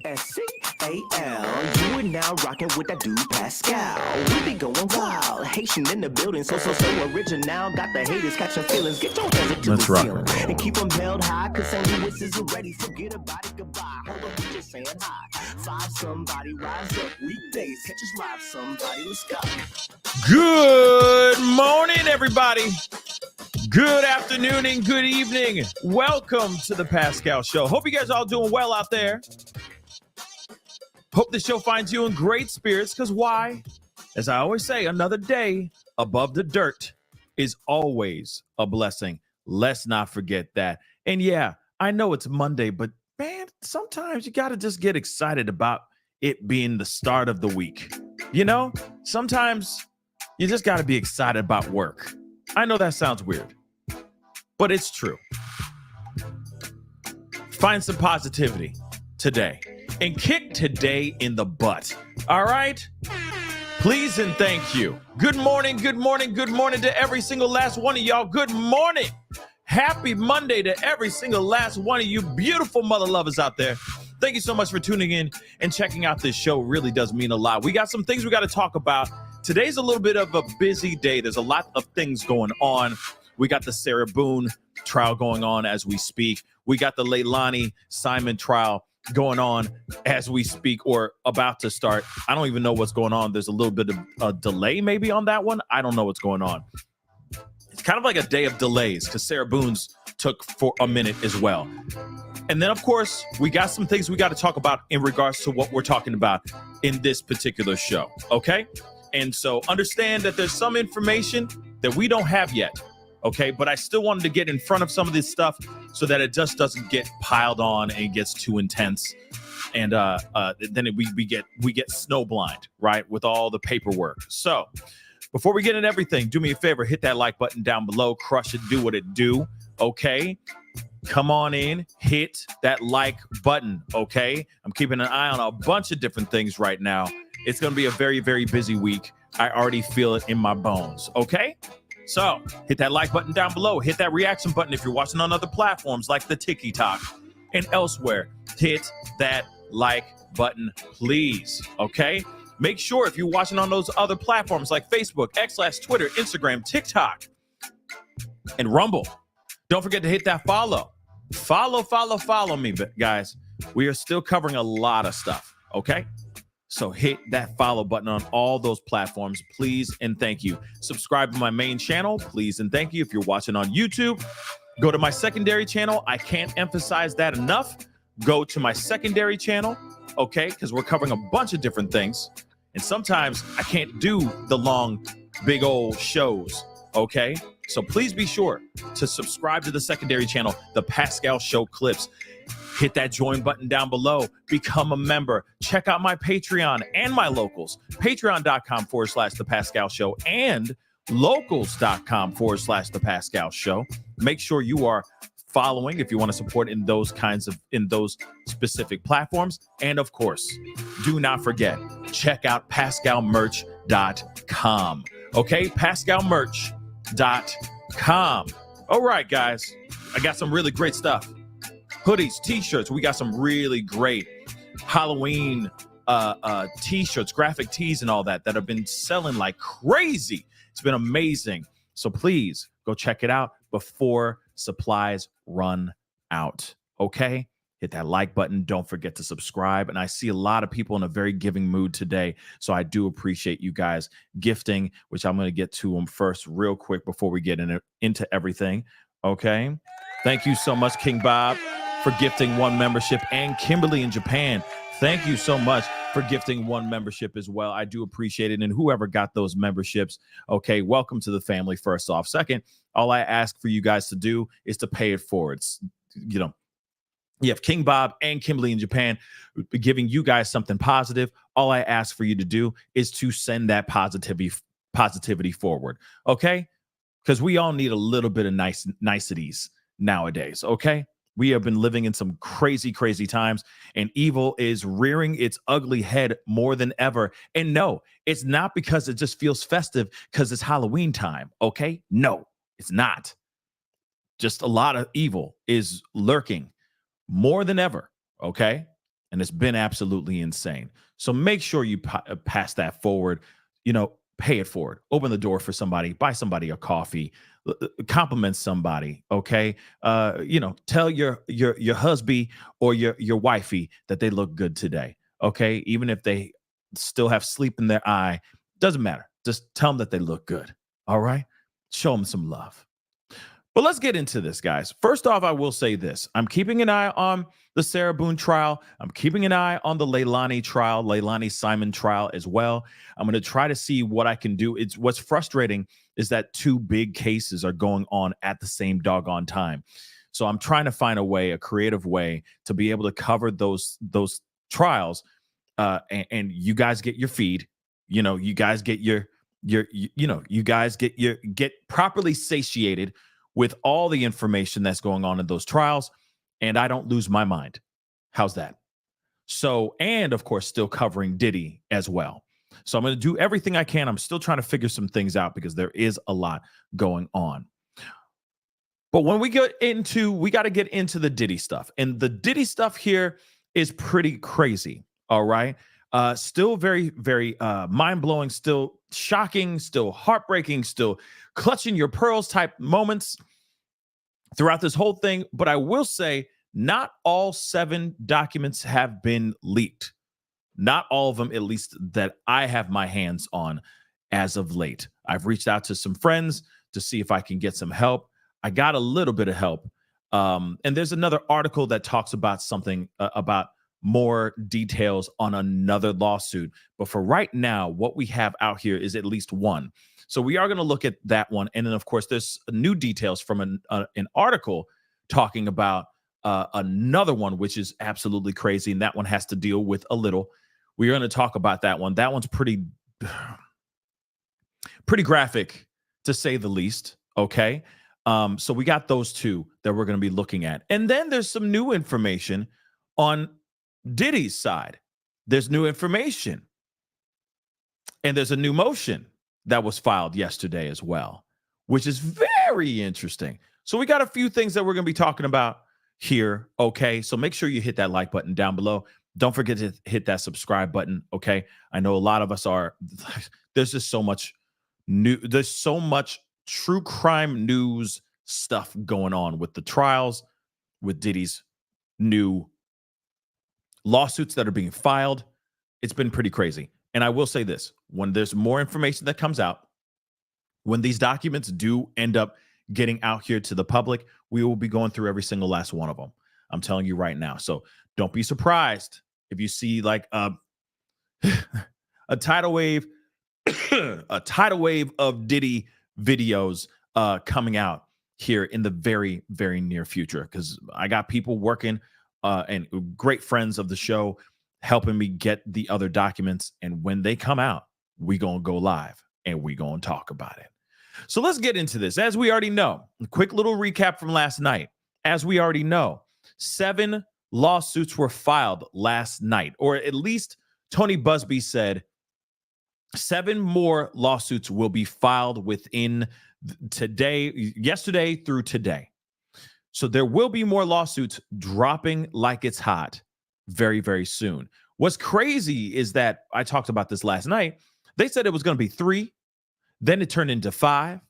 Pascal. You are now rocking with that dude Pascal. We be going wild, Haitian in the building, so original. Got the haters catching feelings. Get your hands into the ceiling and keep them held high. Cause St. Louis isn't ready. Forget about it, goodbye. Hold on, we just saying hi. Five somebody rise up. Weekdays, catch us live. Somebody, let's go. Good morning, everybody. Good afternoon and good evening. Welcome to the Pascal Show. Hope you guys are all doing well out there. Hope the show finds you in great spirits, because why? As I always say, another day above the dirt is always a blessing. Let's not forget that. And yeah, I know it's Monday, but man, sometimes you got to just get excited about it being the start of the week. You know, sometimes you just got to be excited about work. I know that sounds weird, but it's true. Find some positivity today and kick today in the butt. All right? Please and thank you. Good morning, good morning, good morning to every single last one of y'all. Good morning. Happy Monday to every single last one of you beautiful mother lovers out there. Thank you so much for tuning in and checking out this show. It really does mean a lot. We got some things we got to talk about. Today's a little bit of a busy day. There's a lot of things going on. We got the Sarah Boone trial going on as we speak. We got the Leilani Simon trial going on as we speak, or about to start. I don't even know what's going on. There's a little bit of a delay maybe on that one. I don't know what's going on. It's kind of like a day of delays because Sarah Boone's took for a minute as well. And then, of course, we got some things we got to talk about in regards to what we're talking about in this particular show, okay? And so understand that there's some information that we don't have yet, okay? But I still wanted to get in front of some of this stuff so that it just doesn't get piled on and gets too intense. And then we get snowblind, right, with all the paperwork. So before we get into everything, do me a favor, hit that like button down below, crush it, do what it do, okay? Come on in, hit that like button, okay? I'm keeping an eye on a bunch of different things right now. It's going to be a very, very busy week. I already feel it in my bones, okay? So hit that like button down below. Hit that reaction button if you're watching on other platforms like the TikTok and elsewhere. Hit that like button, please, okay? Make sure if you're watching on those other platforms like Facebook, X/, Twitter, Instagram, TikTok, and Rumble, don't forget to hit that follow. Follow me, guys. We are still covering a lot of stuff, okay? So hit that follow button on all those platforms, please and thank you. Subscribe to my main channel, please and thank you. If you're watching on YouTube, go to my secondary channel. I can't emphasize that enough. Go to my secondary channel, okay? Because we're covering a bunch of different things. And sometimes I can't do the long, big old shows, okay? So please be sure to subscribe to the secondary channel, The Pascal Show Clips. Hit that join button down below. Become a member. Check out my Patreon and my locals. Patreon.com/The Pascal Show and locals.com/The Pascal Show. Make sure you are following if you want to support in those specific platforms. And of course, do not forget, check out pascalmerch.com. Okay, pascalmerch.com. All right, guys, I got some really great stuff. Hoodies, t-shirts. We got some really great Halloween t-shirts, graphic tees and all that have been selling like crazy. It's been amazing. So please go check it out before supplies run out. Okay? Hit that like button. Don't forget to subscribe. And I see a lot of people in a very giving mood today. So I do appreciate you guys gifting, which I'm going to get to them first real quick before we get into everything. Okay? Thank you so much, King Bob, for gifting one membership, and Kimberly in Japan. Thank you so much for gifting one membership as well. I do appreciate it. And whoever got those memberships, okay, welcome to the family, first off. Second, all I ask for you guys to do is to pay it forward. You know, you have King Bob and Kimberly in Japan giving you guys something positive. All I ask for you to do is to send that positivity forward, okay? Because we all need a little bit of niceties nowadays, okay? We have been living in some crazy, crazy times, and evil is rearing its ugly head more than ever. And no, it's not because it just feels festive because it's Halloween time, okay? No, it's not. Just a lot of evil is lurking more than ever, okay? and it's been absolutely insane. So make sure you pass that forward. Pay it forward. Open the door for somebody. Buy somebody a coffee. Compliment somebody. Okay. Tell your husband or your wifey that they look good today. Okay. Even if they still have sleep in their eye, doesn't matter. Just tell them that they look good. All right. Show them some love. But let's get into this, guys. First off, I will say this. I'm keeping an eye on the Sarah Boone trial. I'm keeping an eye on the Leilani Simon trial as well. I'm going to try to see what I can do. What's frustrating is that two big cases are going on at the same doggone time. So I'm trying to find a creative way to be able to cover those trials. And you guys get your feed. You guys get get properly satiated with all the information that's going on in those trials, and I don't lose my mind. How's that? So, and of course, still covering Diddy as well. So I'm going to do everything I can. I'm still trying to figure some things out because there is a lot going on. But when we got to get into the Diddy stuff. And the Diddy stuff here is pretty crazy, all right? Still very, very mind-blowing, still shocking, still heartbreaking, still clutching your pearls type moments throughout this whole thing. But I will say not all 7 documents have been leaked. Not all of them, at least that I have my hands on as of late. I've reached out to some friends to see if I can get some help. I got a little bit of help. And there's another article that talks about something about more details on another lawsuit. But for right now, what we have out here is at least one. So we are going to look at that one. And then, of course, there's new details from an article talking about another one, which is absolutely crazy. And that one has to deal with a little. We're going to talk about that one. That one's pretty graphic, to say the least. Okay. So we got those two that we're going to be looking at. And then there's some new information on Diddy's side. There's new information. And there's a new motion that was filed yesterday as well, which is very interesting. So we got a few things that we're going to be talking about here. Okay. So make sure you hit that like button down below. Don't forget to hit that subscribe button. Okay. I know a lot of us are, there's just so much there's so much true crime news stuff going on with the trials, with Diddy's new lawsuits that are being filed. It's been pretty crazy. And I will say this, when there's more information that comes out, when these documents do end up getting out here to the public, we will be going through every single last one of them. I'm telling you right now. So don't be surprised if you see like a tidal wave, a tidal wave of Diddy videos coming out here in the very, very near future. Because I got people working and great friends of the show helping me get the other documents. And when they come out, we gonna go live and we gonna talk about it. So let's get into this. As we already know, a quick little recap from last night. As we already know, 7 lawsuits were filed last night, or at least Tony Busby said 7 more lawsuits will be filed within yesterday through today. So there will be more lawsuits dropping like it's hot very, very soon. What's crazy is that I talked about this last night. They said it was going to be 3, then it turned into 5,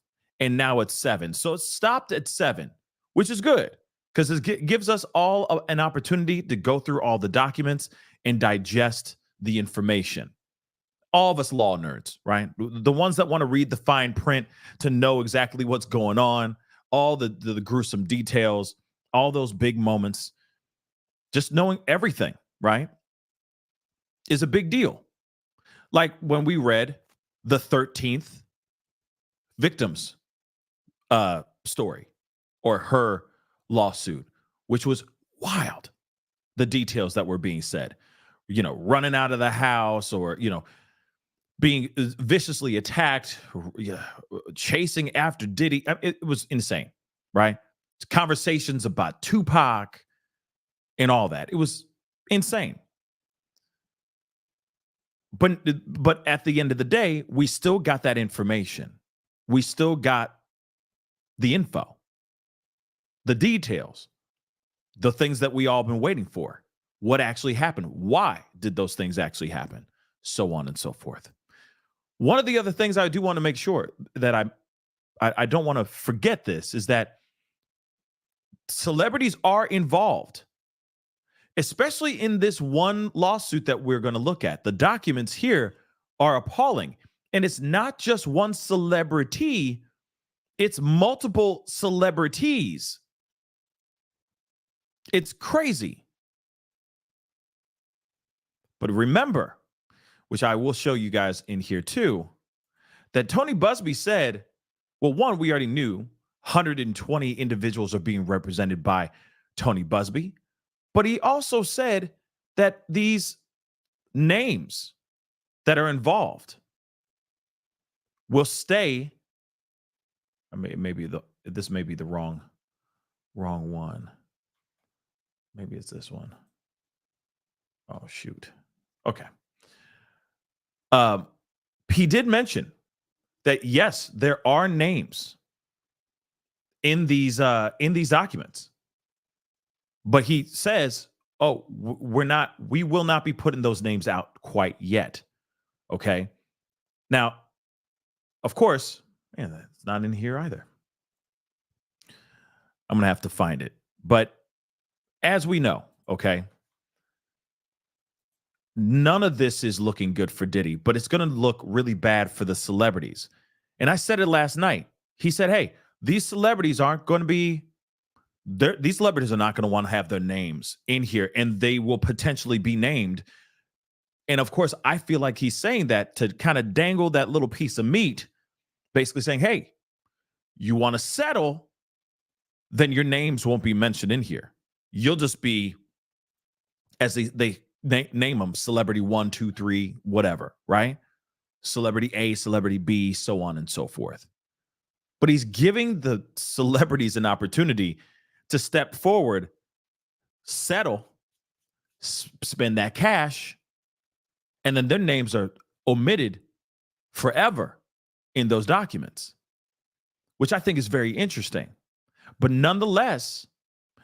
and now it's 7. So it stopped at 7, which is good because it gives us all an opportunity to go through all the documents and digest the information. All of us law nerds, right? The ones that want to read the fine print to know exactly what's going on, all the gruesome details, all those big moments, just knowing everything, right, is a big deal. Like when we read the 13th victim's story or her lawsuit, which was wild. The details that were being said, running out of the house or, being viciously attacked, chasing after Diddy. It was insane, right? Conversations about Tupac and all that. It was insane. But at the end of the day, we still got that information. We still got the info, the details, the things that we all been waiting for. what actually happened. Why did those things actually happen? So on and so forth. One of the other things I do want to make sure that I don't want to forget this is that celebrities are involved, especially in this one lawsuit that we're going to look at. The documents here are appalling. And it's not just one celebrity, it's multiple celebrities. It's crazy. But remember, which I will show you guys in here too, that Tony Busby said, well, one, we already knew 120 individuals are being represented by Tony Busby, but he also said that these names that are involved will stay. I mean, this may be the wrong one. Maybe it's this one. Oh, shoot. Okay. He did mention that, yes, there are names in these documents, but he says, oh, we will not be putting those names out quite yet. Okay. Now, of course, man, that's not in here either. I'm going to have to find it. But as we know, okay, none of this is looking good for Diddy, but it's going to look really bad for the celebrities. And I said it last night. He said, hey, these celebrities aren't going to be, these celebrities are not going to want to have their names in here, and they will potentially be named. And of course, I feel like he's saying that to kind of dangle that little piece of meat, basically saying, hey, you want to settle, then your names won't be mentioned in here. You'll just be, as they name them, celebrity 1, 2, 3, whatever, right? Celebrity A, celebrity B, so on and so forth. But he's giving the celebrities an opportunity to step forward, settle, spend that cash, and then their names are omitted forever in those documents, which I think is very interesting. But nonetheless,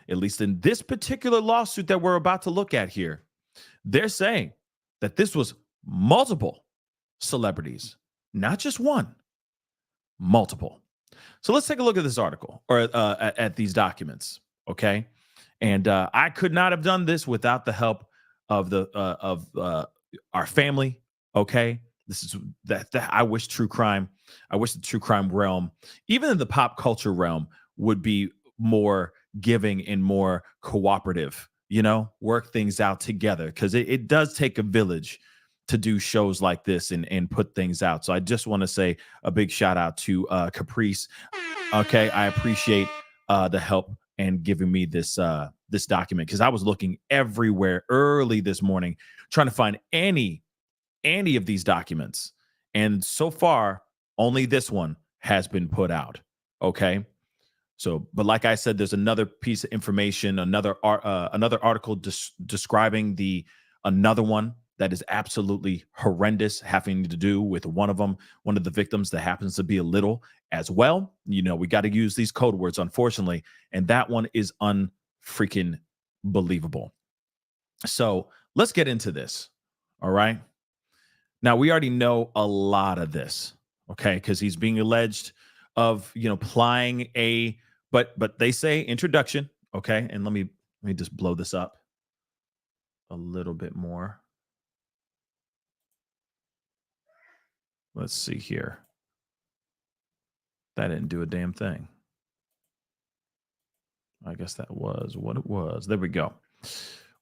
at least in this particular lawsuit that we're about to look at here, they're saying that this was multiple celebrities, not just one, multiple. So let's take a look at this article, or at these documents, okay? And I could not have done this without the help of our family, okay? This is that I wish the true crime realm, even in the pop culture realm, would be more giving and more cooperative, work things out together, because it does take a village to do shows like this and put things out. So I just want to say a big shout out to Caprice. Okay, I appreciate the help and giving me this document, because I was looking everywhere early this morning trying to find any of these documents, and so far only this one has been put out. Okay. So, but like I said, there's another piece of information, another article describing another one that is absolutely horrendous, having to do with one of the victims that happens to be a little as well. We got to use these code words, unfortunately, and that one is unfreaking believable. So let's get into this. All right. Now, we already know a lot of this, okay, because he's being alleged of, plying but they say introduction, okay, and let me just blow this up a little bit more. Let's see here. That didn't do a damn thing. I guess that was what it was. There we go.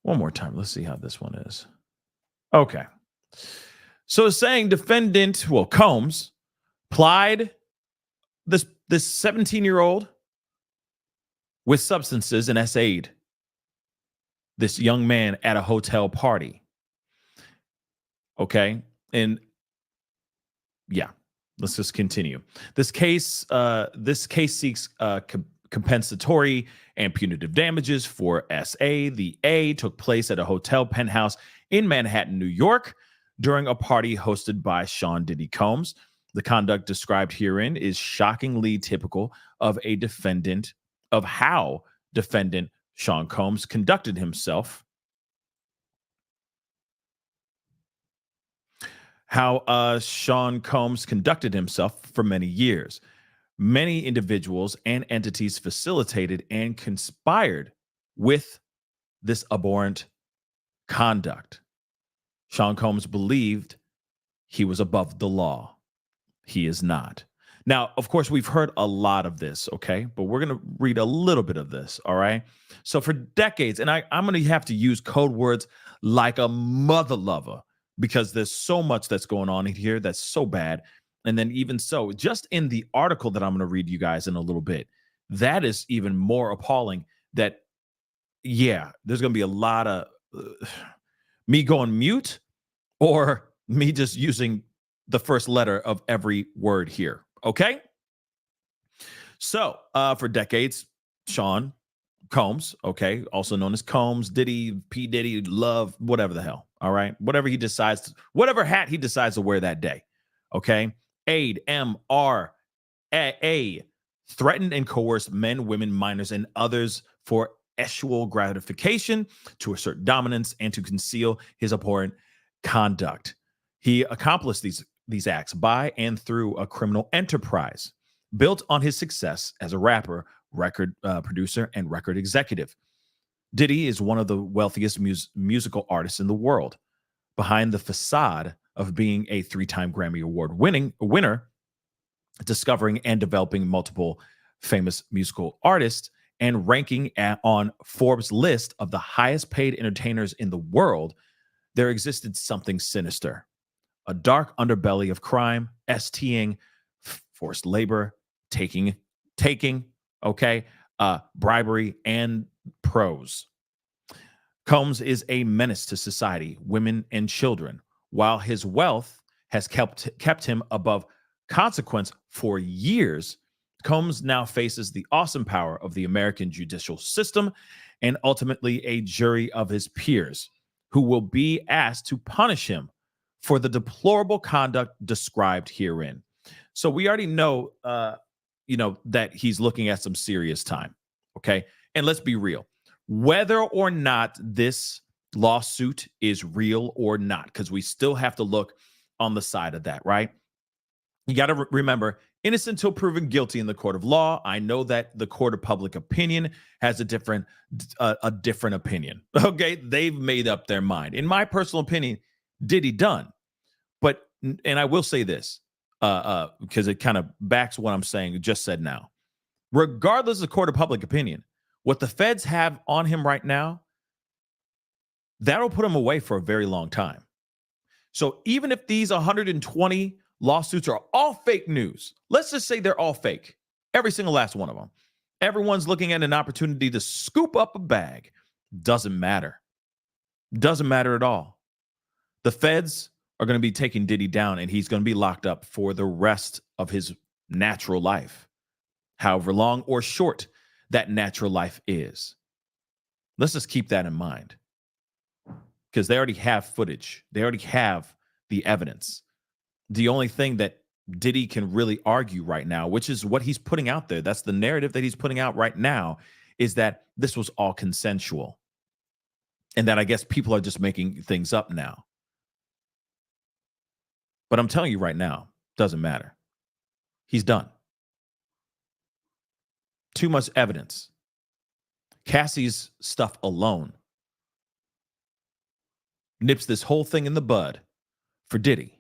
One more time. Let's see how this one is. Okay. So it's saying defendant, Combs, plied this 17-year-old with substances and essayed this young man at a hotel party. Okay. And yeah, let's just continue. This case seeks compensatory and punitive damages for SA. The A took place at a hotel penthouse in Manhattan, New York, during a party hosted by Sean Diddy Combs. The conduct described herein is shockingly typical of how defendant Sean Combs conducted himself how Sean Combs conducted himself for many years. Many individuals and entities facilitated and conspired with this abhorrent conduct. Sean Combs believed he was above the law. He is not. Now, of course, we've heard a lot of this, okay? But we're going to read a little bit of this, all right? So for decades, and I'm going to have to use code words like a mother lover because there's so much that's going on in here that's so bad. And then even so, just in the article that I'm going to read you guys in a little bit, that is even more appalling that, yeah, there's going to be a lot of me going mute or me just using the first letter of every word here. Okay. So for decades, Sean Combs, okay, also known as Combs, Diddy, P. Diddy, Love, whatever the hell. All right. Whatever he decides, whatever hat he decides to wear that day. Okay. Aid, MRA, threatened and coerced men, women, minors, and others for sexual gratification, to assert dominance, and to conceal his abhorrent conduct. He accomplished these acts by and through a criminal enterprise built on his success as a rapper, record producer, and record executive. Diddy is one of the wealthiest musical artists in the world. Behind the facade of being a 3-time Grammy Award winner, discovering and developing multiple famous musical artists, and ranking on Forbes' list of the highest paid entertainers in the world, there existed something sinister. A dark underbelly of crime, STing, forced labor, taking, okay, bribery, and prose. Combs is a menace to society, women, and children. While his wealth has kept him above consequence for years, Combs now faces the awesome power of the American judicial system and ultimately a jury of his peers who will be asked to punish him for the deplorable conduct described herein. So we already know, that he's looking at some serious time, okay? And let's be real. Whether or not this lawsuit is real or not, because we still have to look on the side of that, right? You got to remember, innocent until proven guilty in the court of law. I know that the court of public opinion has a different opinion. Okay, they've made up their mind. In my personal opinion, Diddy done. But, and I will say this, because it kind of backs what I'm saying, just said now. Regardless of court of public opinion, what the feds have on him right now, that'll put him away for a very long time. So even if these 120 lawsuits are all fake news, let's just say they're all fake, every single last one of them, everyone's looking at an opportunity to scoop up a bag. Doesn't matter. Doesn't matter at all. The feds are going to be taking Diddy down, and he's going to be locked up for the rest of his natural life, however long or short that natural life is. Let's just keep that in mind, because they already have footage. They already have the evidence. The only thing that Diddy can really argue right now, which is what he's putting out there, that's the narrative that he's putting out right now, is that this was all consensual. And that I guess people are just making things up now. But I'm telling you right now, doesn't matter. He's done. Too much evidence. Cassie's stuff alone nips this whole thing in the bud for Diddy.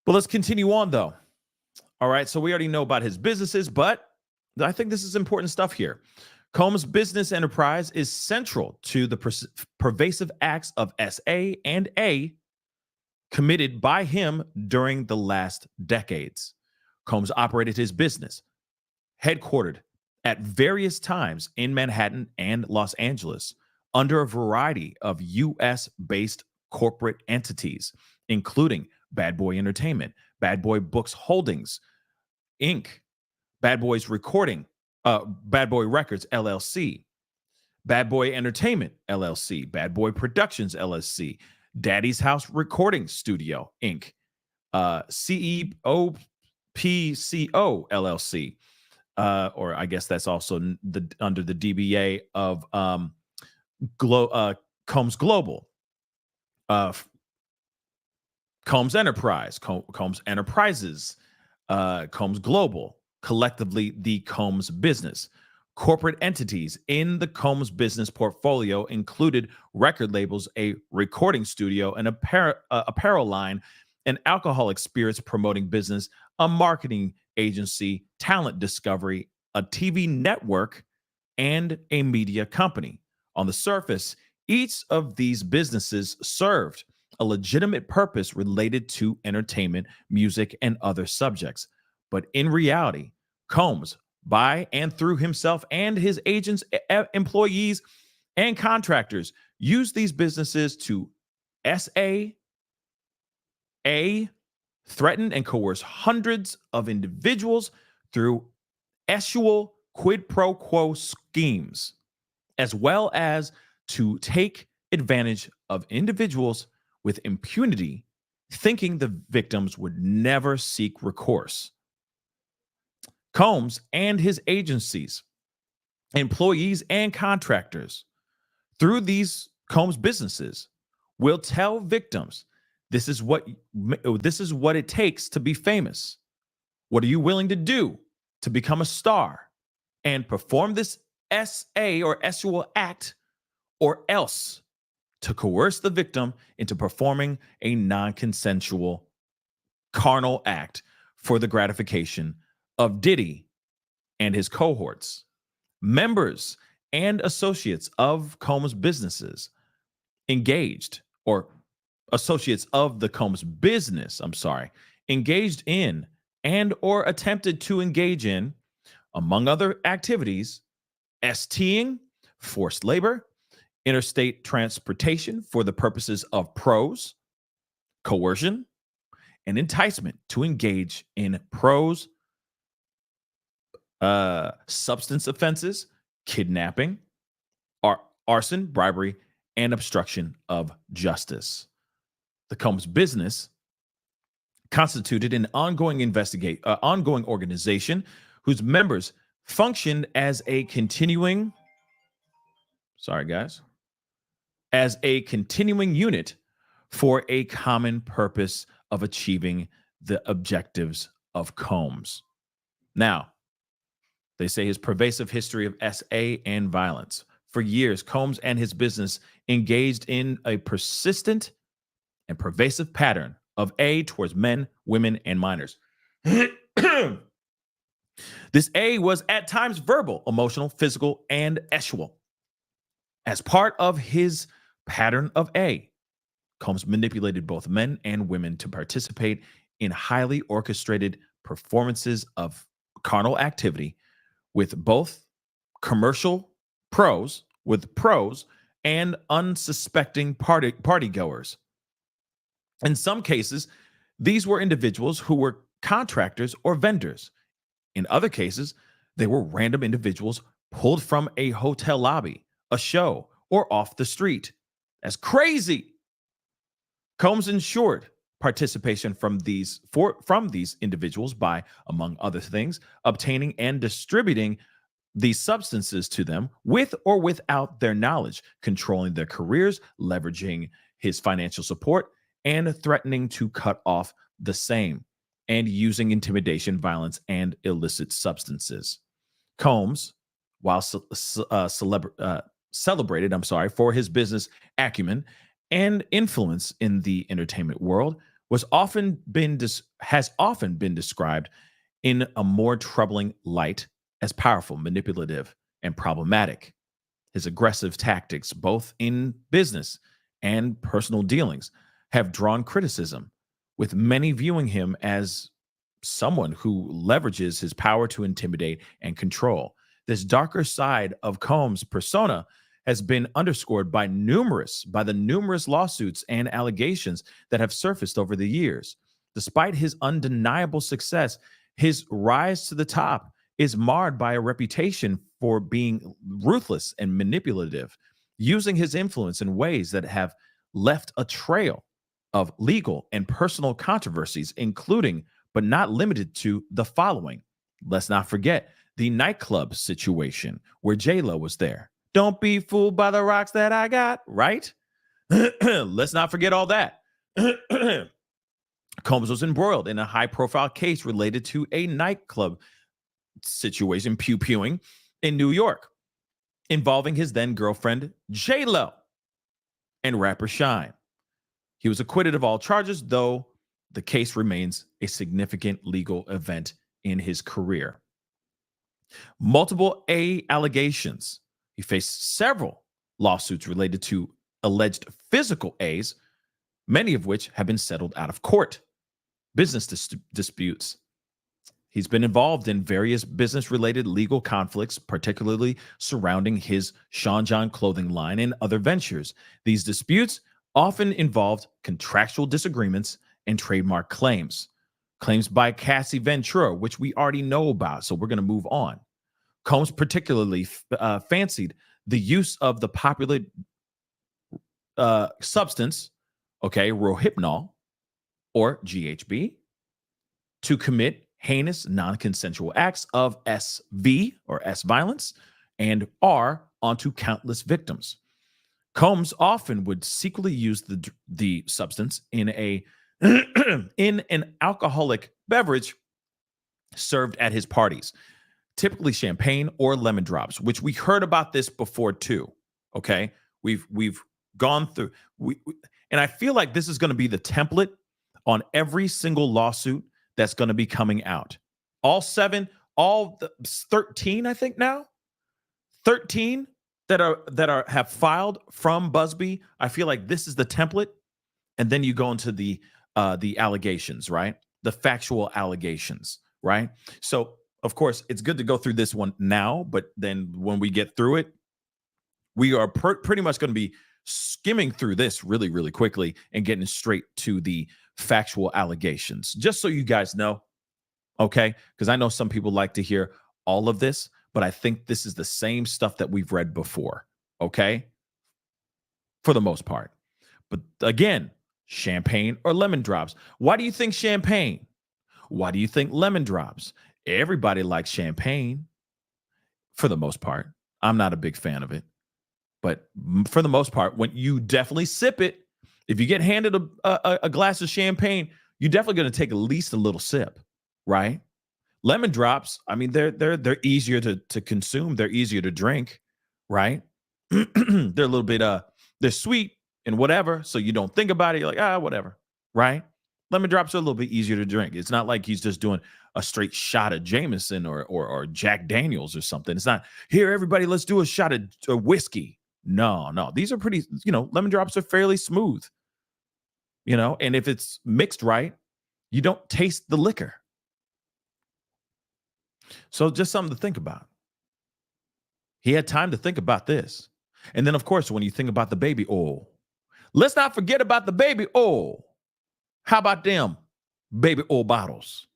But let's continue on, though. All right, so we already know about his businesses, but I think this is important stuff here. Combs' business enterprise is central to the pervasive acts of SA and A committed by him during the last decades. Combs operated his business, headquartered at various times in Manhattan and Los Angeles, under a variety of U.S.-based corporate entities, including Bad Boy Entertainment, Bad Boy Books Holdings, Inc., Bad Boys Recording, Bad Boy Records, LLC, Bad Boy Entertainment, LLC, Bad Boy Productions, LLC, Daddy's House Recording Studio, Inc., CEOPCO, LLC, or I guess that's also under the DBA of Combs Global, Combs Enterprise, Combs Enterprises, Combs Global, collectively the Combs Business. Corporate entities in the Combs business portfolio included record labels, a recording studio, an apparel line, an alcoholic spirits promoting business, a marketing agency, talent discovery, a TV network, and a media company. On the surface, each of these businesses served a legitimate purpose related to entertainment, music, and other subjects. But in reality, Combs, by and through himself and his agents, employees, and contractors, used these businesses to SA, threaten and coerce hundreds of individuals through actual quid pro quo schemes, as well as to take advantage of individuals with impunity, thinking the victims would never seek recourse. Combs and his agencies, employees and contractors, through these Combs businesses, will tell victims, this is what it takes to be famous. What are you willing to do to become a star and perform this SA or sexual act, or else to coerce the victim into performing a non-consensual carnal act for the gratification of Diddy and his cohorts. Members and associates of Combs businesses engaged, or associates of the Combs business, engaged in and or attempted to engage in, among other activities, STing, forced labor, interstate transportation for the purposes of pros, coercion, and enticement to engage in pros, substance offenses, kidnapping, arson, bribery, and obstruction of justice. The Combs business constituted an ongoing organization whose members functioned as a continuing unit for a common purpose of achieving the objectives of Combs. Now, they say his pervasive history of SA and violence. For years, Combs and his business engaged in a persistent and pervasive pattern of A towards men, women, and minors. This A was at times verbal, emotional, physical, and sexual. As part of his pattern of A, Combs manipulated both men and women to participate in highly orchestrated performances of carnal activity with both commercial pros and unsuspecting partygoers. In some cases, these were individuals who were contractors or vendors. In other cases, they were random individuals pulled from a hotel lobby, a show, or off the street. That's crazy. Combs ensured participation from these individuals by, among other things, obtaining and distributing these substances to them with or without their knowledge, controlling their careers, leveraging his financial support, and threatening to cut off the same, and using intimidation, violence, and illicit substances. Combs, while celebrated for his business acumen and influence in the entertainment world, has often been described in a more troubling light as powerful, manipulative, and problematic. His aggressive tactics, both in business and personal dealings, have drawn criticism, with many viewing him as someone who leverages his power to intimidate and control. This darker side of Combs' persona has been underscored by the numerous lawsuits and allegations that have surfaced over the years. Despite his undeniable success, his rise to the top is marred by a reputation for being ruthless and manipulative, using his influence in ways that have left a trail of legal and personal controversies, including, but not limited to, the following. Let's not forget the nightclub situation where J-Lo was there. Don't be fooled by the rocks that I got, right? Let's not forget all that. Combs was embroiled in a high-profile case related to a nightclub situation, pew-pewing, in New York, involving his then-girlfriend, J-Lo, and rapper Shine. He was acquitted of all charges, though the case remains a significant legal event in his career. Multiple allegations. He faced several lawsuits related to alleged physical A's, many of which have been settled out of court. Business disputes. He's been involved in various business-related legal conflicts, particularly surrounding his Sean John clothing line and other ventures. These disputes often involved contractual disagreements and trademark claims. Claims by Cassie Ventura, which we already know about, so we're going to move on. Combs particularly fancied the use of the popular substance, Rohypnol, or GHB, to commit heinous non-consensual acts of SV, or S violence, and R onto countless victims. Combs often would secretly use the substance in an alcoholic beverage served at his parties, typically champagne or lemon drops, which we heard about this before too. Okay, we've gone through, and I feel like this is going to be the template on every single lawsuit that's going to be coming out. All 13, I think now, 13 that have filed from Busby. I feel like this is the template, and then you go into the allegations, right? The factual allegations, right? So, of course, it's good to go through this one now, but then when we get through it, we are pretty much going to be skimming through this really, really quickly and getting straight to the factual allegations, just so you guys know, okay? Because I know some people like to hear all of this, but I think this is the same stuff that we've read before, okay? For the most part. But again, champagne or lemon drops. Why do you think champagne? Why do you think lemon drops? Everybody likes champagne for the most part. I'm not a big fan of it, but for the most part, when you definitely sip it, if you get handed a glass of champagne, you're definitely going to take at least a little sip, right? Lemon drops, I mean, they're easier to consume. They're easier to drink, right? They're a little bit, they're sweet and whatever, so you don't think about it. You're like, whatever, right? Lemon drops are a little bit easier to drink. It's not like he's just doing a straight shot of Jameson or Jack Daniels or something. It's not, here, everybody, let's do a shot of whiskey. No. These are pretty, lemon drops are fairly smooth, and if it's mixed right, you don't taste the liquor. So just something to think about. He had time to think about this. And then, of course, when you think about the baby oil, let's not forget about the baby oil. How about them baby oil bottles?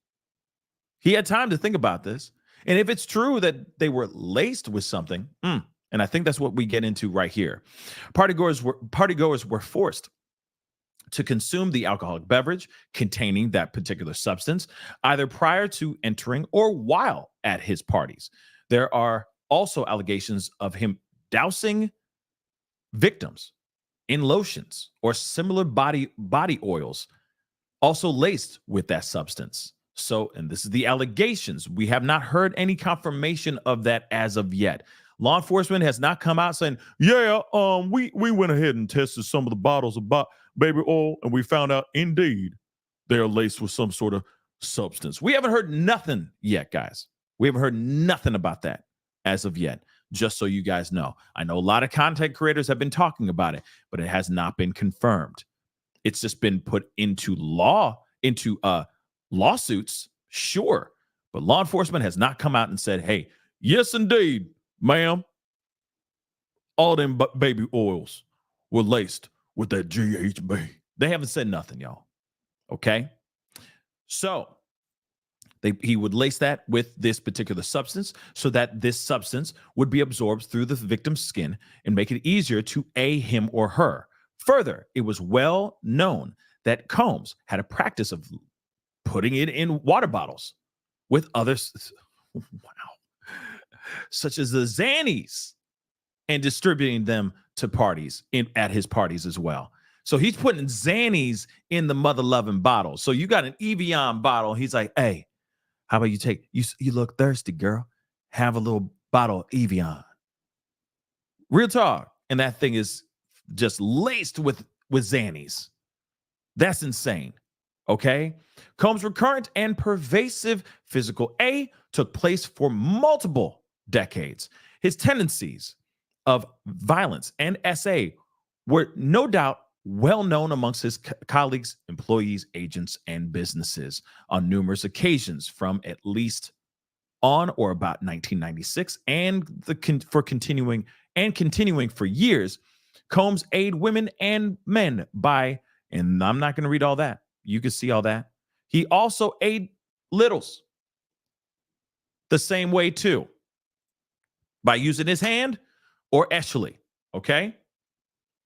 He had time to think about this. And if it's true that they were laced with something, and I think that's what we get into right here. Partygoers were forced to consume the alcoholic beverage containing that particular substance, either prior to entering or while at his parties. There are also allegations of him dousing victims in lotions or similar body oils, also laced with that substance. So, and this is the allegations. We have not heard any confirmation of that as of yet. Law enforcement has not come out saying, we went ahead and tested some of the bottles of baby oil, and we found out indeed they're laced with some sort of substance. We haven't heard nothing yet, guys. We haven't heard nothing about that as of yet, just so you guys know. I know a lot of content creators have been talking about it, but it has not been confirmed. It's just been put into lawsuits, sure, but law enforcement has not come out and said, hey, yes, indeed, ma'am, all them baby oils were laced with that GHB. They haven't said nothing, y'all. Okay? So he would lace that with this particular substance so that this substance would be absorbed through the victim's skin and make it easier to A, him or her. Further, it was well known that Combs had a practice of putting it in water bottles with others, such as the Xannies, and distributing them to parties at his parties as well. So he's putting Xannies in the mother-loving bottle. So you got an Evian bottle. He's like, hey, how about you look thirsty, girl. Have a little bottle of Evian. Real talk. And that thing is just laced with Xannies. That's insane. Okay? Combs' recurrent and pervasive physical A took place for multiple decades. His tendencies of violence and SA were no doubt well known amongst his colleagues, employees, agents, and businesses on numerous occasions from at least on or about 1996 and continuing for years. Combs aided women and men by, and I'm not going to read all that. You can see all that. He also aided littles the same way too, by using his hand or Eshley. Okay?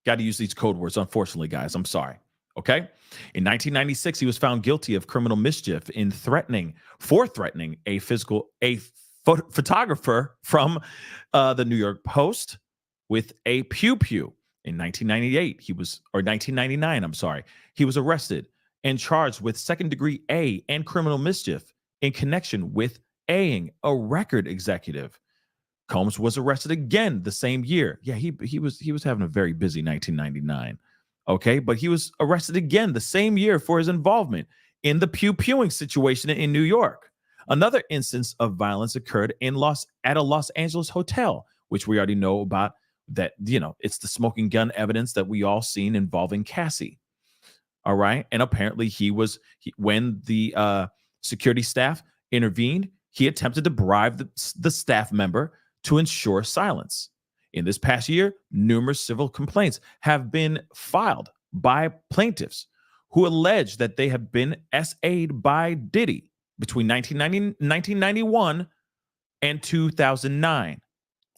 Got to use these code words, unfortunately, guys. I'm sorry. Okay? In 1996, he was found guilty of criminal mischief in threatening a photographer from the New York Post with a pew-pew. In 1999, I'm sorry, he was arrested and charged with second-degree A and criminal mischief in connection with A-ing a record executive. Combs was arrested again the same year. Yeah, he was having a very busy 1999. Okay, but he was arrested again the same year for his involvement in the pew-pewing situation in New York. Another instance of violence occurred at a Los Angeles hotel, which we already know about. That, it's the smoking gun evidence that we all seen involving Cassie. All right. And apparently when the security staff intervened, he attempted to bribe the staff member to ensure silence. In this past year, numerous civil complaints have been filed by plaintiffs who allege that they have been SA'd by Diddy between 1991 and 2009.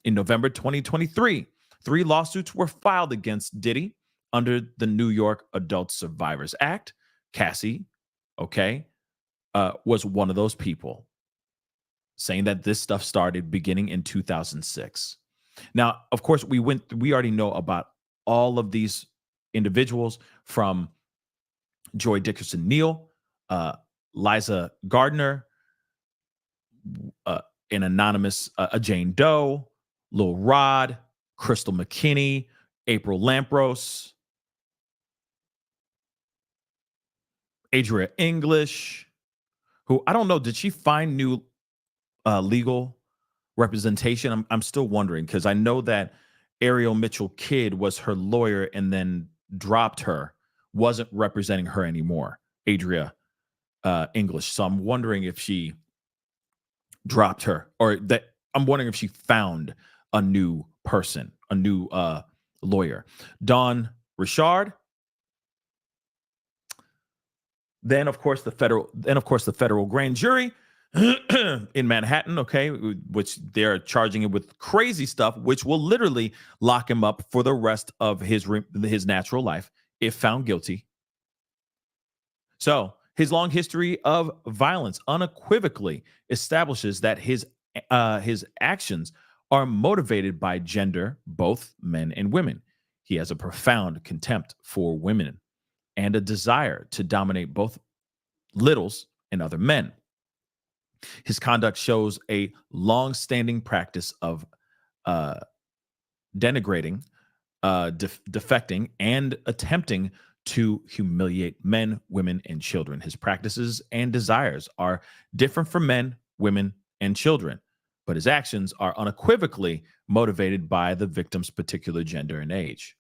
In November 2023, 3 lawsuits were filed against Diddy under the New York Adult Survivors Act. Cassie, was one of those people, saying that this stuff started beginning in 2006. Now, of course, we already know about all of these individuals, from Joy Dickerson Neal, Liza Gardner, an anonymous Jane Doe, Lil Rod, Crystal McKinney, April Lampros, Adria English, who I don't know, did she find new legal representation? I'm still wondering, because I know that Ariel Mitchell Kidd was her lawyer and then dropped her, wasn't representing her anymore, Adria English. So I'm wondering if she dropped her, or that I'm wondering if she found a new person, a new lawyer. Dawn Richard. Then, of course, the federal grand jury in Manhattan, which they're charging him with crazy stuff, which will literally lock him up for the rest of his natural life if found guilty. So his long history of violence unequivocally establishes that his actions are motivated by gender, both men and women. He has a profound contempt for women and a desire to dominate both littles and other men. His conduct shows a long-standing practice of denigrating, defecting, and attempting to humiliate men, women, and children. His practices and desires are different for men, women, and children, but his actions are unequivocally motivated by the victim's particular gender and age.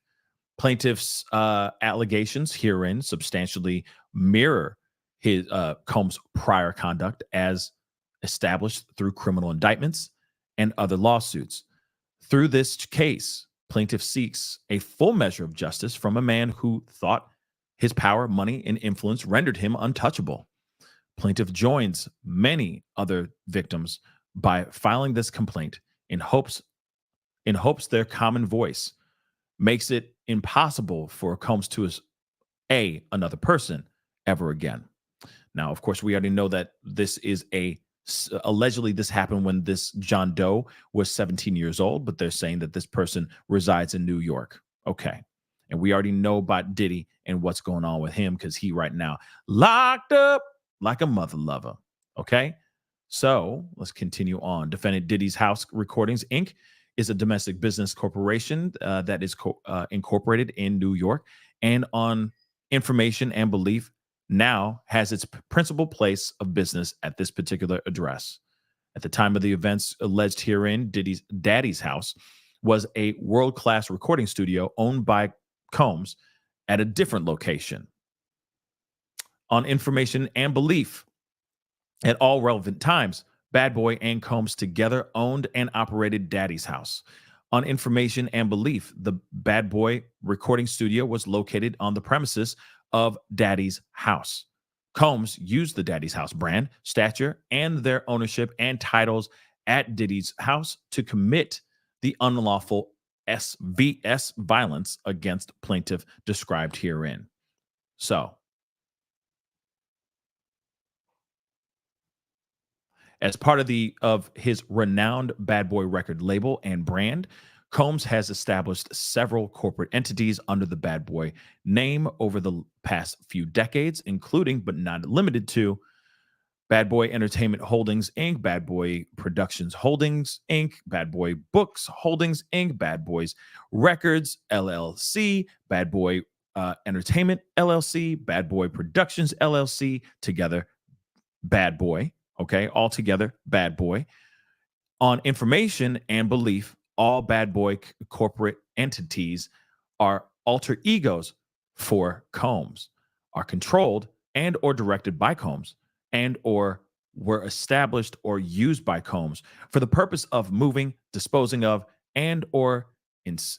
Plaintiff's allegations herein substantially mirror his Combs' prior conduct as established through criminal indictments and other lawsuits. Through this case, plaintiff seeks a full measure of justice from a man who thought his power, money, and influence rendered him untouchable. Plaintiff joins many other victims by filing this complaint in hopes their common voice makes it impossible for Combs to another person ever again. Now, of course, we already know that this is allegedly this happened when this John Doe was 17 years old, but they're saying that this person resides in New York. Okay. And we already know about Diddy and what's going on with him because he right now locked up like a mother lover. Okay. So let's continue on. Defendant Diddy's House Recordings, Inc. is a domestic business corporation that is incorporated in New York and on information and belief now has its principal place of business at this particular address. At the time of the events alleged herein, Diddy's daddy's house was a world-class recording studio owned by Combs at a different location. On information and belief, at all relevant times, Bad Boy and Combs together owned and operated Daddy's house. On information and belief, the Bad Boy recording studio was located on the premises of Daddy's house. Combs used the Daddy's house brand, stature, and their ownership and titles at Diddy's house to commit the unlawful SVS violence against plaintiff described herein. So, as part of his renowned Bad Boy record label and brand, Combs has established several corporate entities under the Bad Boy name over the past few decades, including but not limited to Bad Boy Entertainment Holdings, Inc., Bad Boy Productions Holdings, Inc., Bad Boy Books Holdings, Inc., Bad Boys Records, LLC, Bad Boy Entertainment, LLC, Bad Boy Productions, LLC, together, Bad Boy. Okay, altogether, Bad Boy. On information and belief, all Bad Boy corporate entities are alter egos for Combs, are controlled and or directed by Combs, and or were established or used by Combs for the purpose of moving, disposing of, and or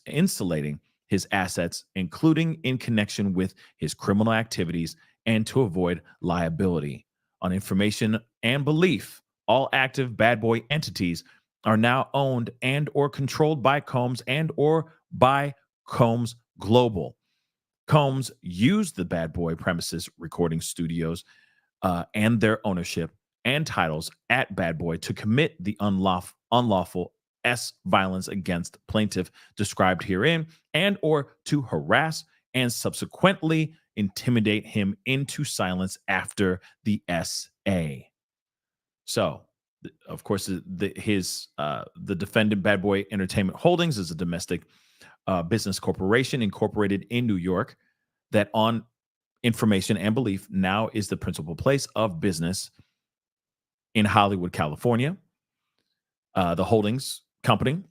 insulating his assets, including in connection with his criminal activities and to avoid liability. On information and belief, all active Bad Boy entities are now owned and or controlled by Combs and or by Combs Global. Combs used the Bad Boy premises recording studios and their ownership and titles at Bad Boy to commit the unlawful violence against plaintiff described herein and or to harass and subsequently intimidate him into silence after the SA. So, of course, the defendant Bad Boy Entertainment Holdings is a domestic business corporation incorporated in New York that on information and belief now is the principal place of business in Hollywood, California. The holdings company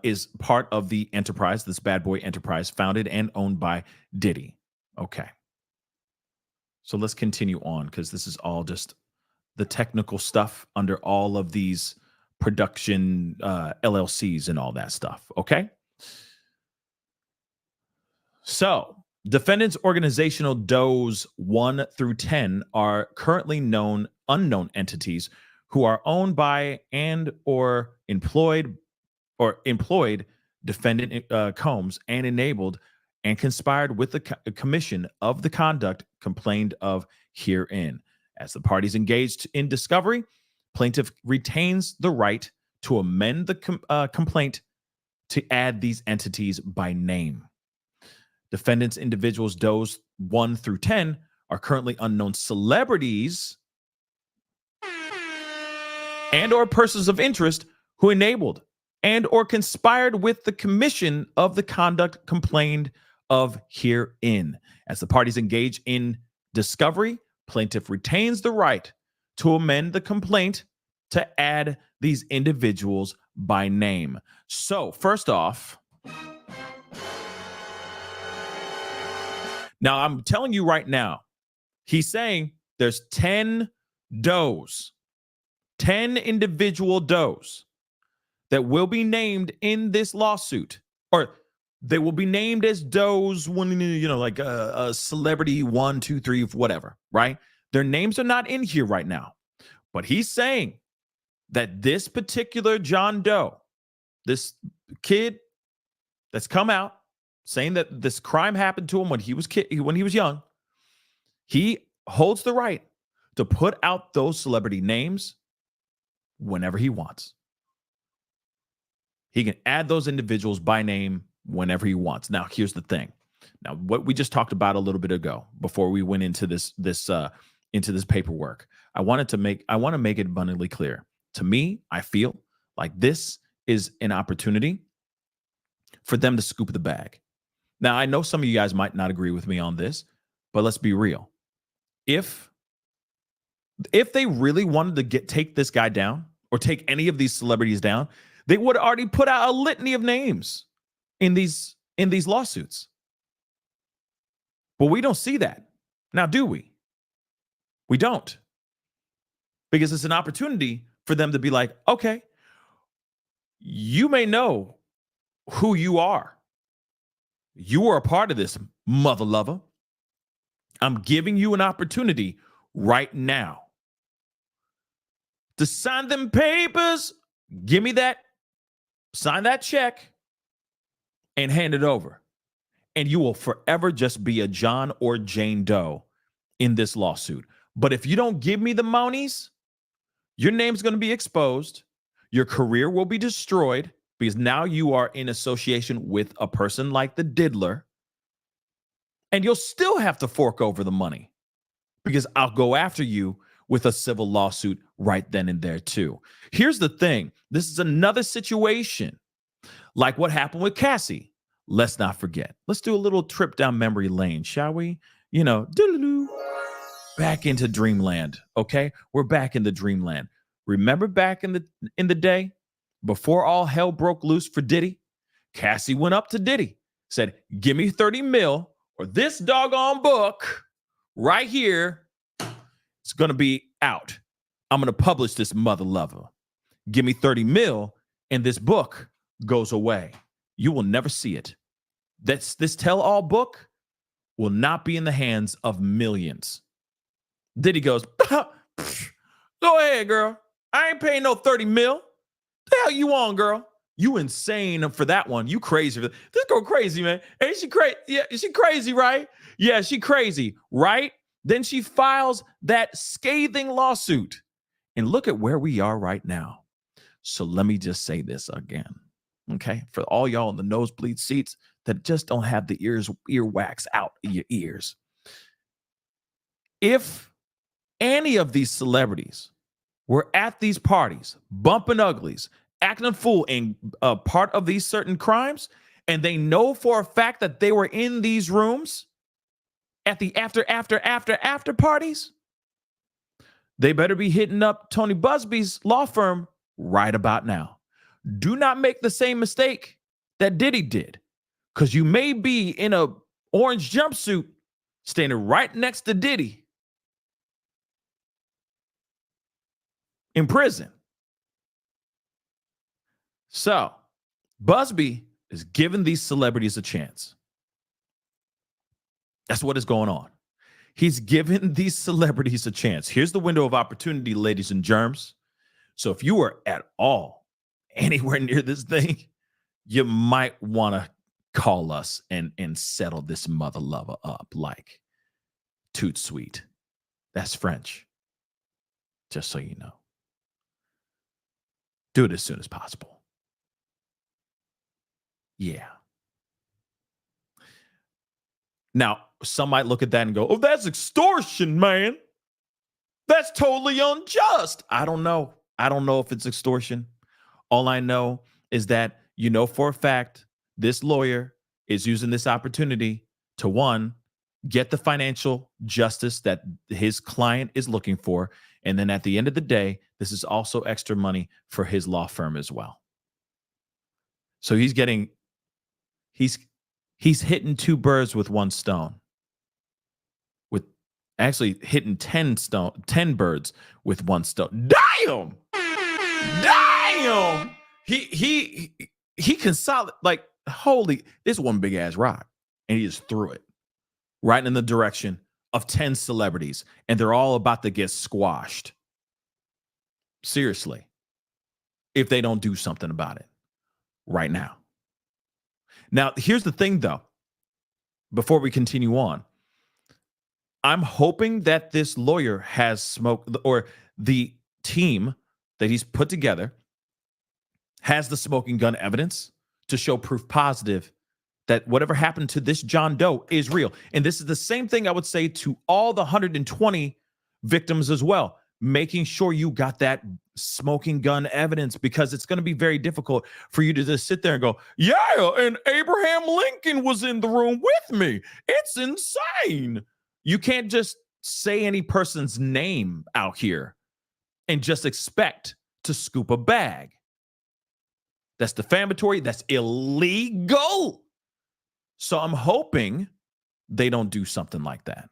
is part of the enterprise, this Bad Boy enterprise, founded and owned by Diddy. Okay. So let's continue on because this is all just the technical stuff under all of these production LLCs and all that stuff. Okay. So defendants' organizational does 1 through 10 are currently unknown entities who are owned by and or employed defendant Combs and enabled and conspired with the commission of the conduct complained of herein. As the parties engaged in discovery, plaintiff retains the right to amend the complaint to add these entities by name. Defendants' individuals does 1 through 10 are currently unknown celebrities and or persons of interest who enabled and or conspired with the commission of the conduct complained of herein. As the parties engage in discovery, plaintiff retains the right to amend the complaint to add these individuals by name. So, first off, now I'm telling you right now, he's saying there's 10 does, 10 individual does that will be named in this lawsuit, or they will be named as does when, like a celebrity 1, 2, 3, whatever, right? Their names are not in here right now. But he's saying that this particular John Doe, this kid that's come out saying that this crime happened to him when he was young, he holds the right to put out those celebrity names whenever he wants. He can add those individuals by name whenever he wants. Now, here's the thing. Now, what we just talked about a little bit ago, before we went into this paperwork, I want to make it abundantly clear. To me, I feel like this is an opportunity for them to scoop the bag. Now, I know some of you guys might not agree with me on this, but let's be real. If they really wanted to take this guy down or take any of these celebrities down, they would have already put out a litany of names in these lawsuits. But we don't see that. Now, do we? We don't. Because it's an opportunity for them to be like, okay, you may know who you are. You are a part of this, mother lover. I'm giving you an opportunity right now to sign them papers. Give me that, sign that check, and hand it over. And you will forever just be a John or Jane Doe in this lawsuit. But if you don't give me the monies, your name's going to be exposed. Your career will be destroyed because now you are in association with a person like the diddler. And you'll still have to fork over the money because I'll go after you with a civil lawsuit right then and there too. Here's the thing. This is another situation like what happened with Cassie. Let's not forget. Let's do a little trip down memory lane, shall we? Back into dreamland, okay? We're back in the dreamland. Remember back in the day, before all hell broke loose for Diddy, Cassie went up to Diddy, said, give me 30 mil or this doggone book right here, it's going to be out. I'm going to publish this mother lover. Give me 30 mil and this book goes away. You will never see it. This tell-all book will not be in the hands of millions. Diddy goes, go ahead, girl. I ain't paying no 30 mil. The hell you on, girl? You insane for that one. You crazy. This girl crazy, man. Ain't she crazy? Yeah, she crazy, right? Yeah, she crazy, right? Then she files that scathing lawsuit. And look at where we are right now. So let me just say this again. Okay, for all y'all in the nosebleed seats that just don't have the earwax out of your ears. If any of these celebrities were at these parties, bumping uglies, acting a fool, and part of these certain crimes, and they know for a fact that they were in these rooms at the after parties, they better be hitting up Tony Busby's law firm right about now. Do not make the same mistake that Diddy did, because you may be in a orange jumpsuit standing right next to Diddy in prison. So Busby is giving these celebrities a chance. That's what is going on. He's giving these celebrities a chance. Here's the window of opportunity, ladies and germs. So if you are at all anywhere near this thing, you might want to call us and settle this mother lover up like toot sweet. That's French. Just so you know. Do it as soon as possible. Yeah. Now, some might look at that and go, oh, that's extortion, man. That's totally unjust. I don't know. I don't know if it's extortion. All I know is that you know for a fact this lawyer is using this opportunity to, one, get the financial justice that his client is looking for. And then at the end of the day, this is also extra money for his law firm as well. So he's hitting two birds with one stone. With actually hitting 10 birds with one stone. Damn! Damn! He consolidate, like, holy, this one big ass rock. And he just threw it right in the direction of 10 celebrities. And they're all about to get squashed. Seriously. If they don't do something about it right now. Now, here's the thing, though. Before we continue on, I'm hoping that this lawyer has smoked, or the team that he's put together has the smoking gun evidence to show proof positive that whatever happened to this John Doe is real. And this is the same thing I would say to all the 120 victims as well, making sure you got that smoking gun evidence, because it's going to be very difficult for you to just sit there and go, yeah, and Abraham Lincoln was in the room with me. It's insane. You can't just say any person's name out here and just expect to scoop a bag. That's defamatory. That's illegal. So I'm hoping they don't do something like that,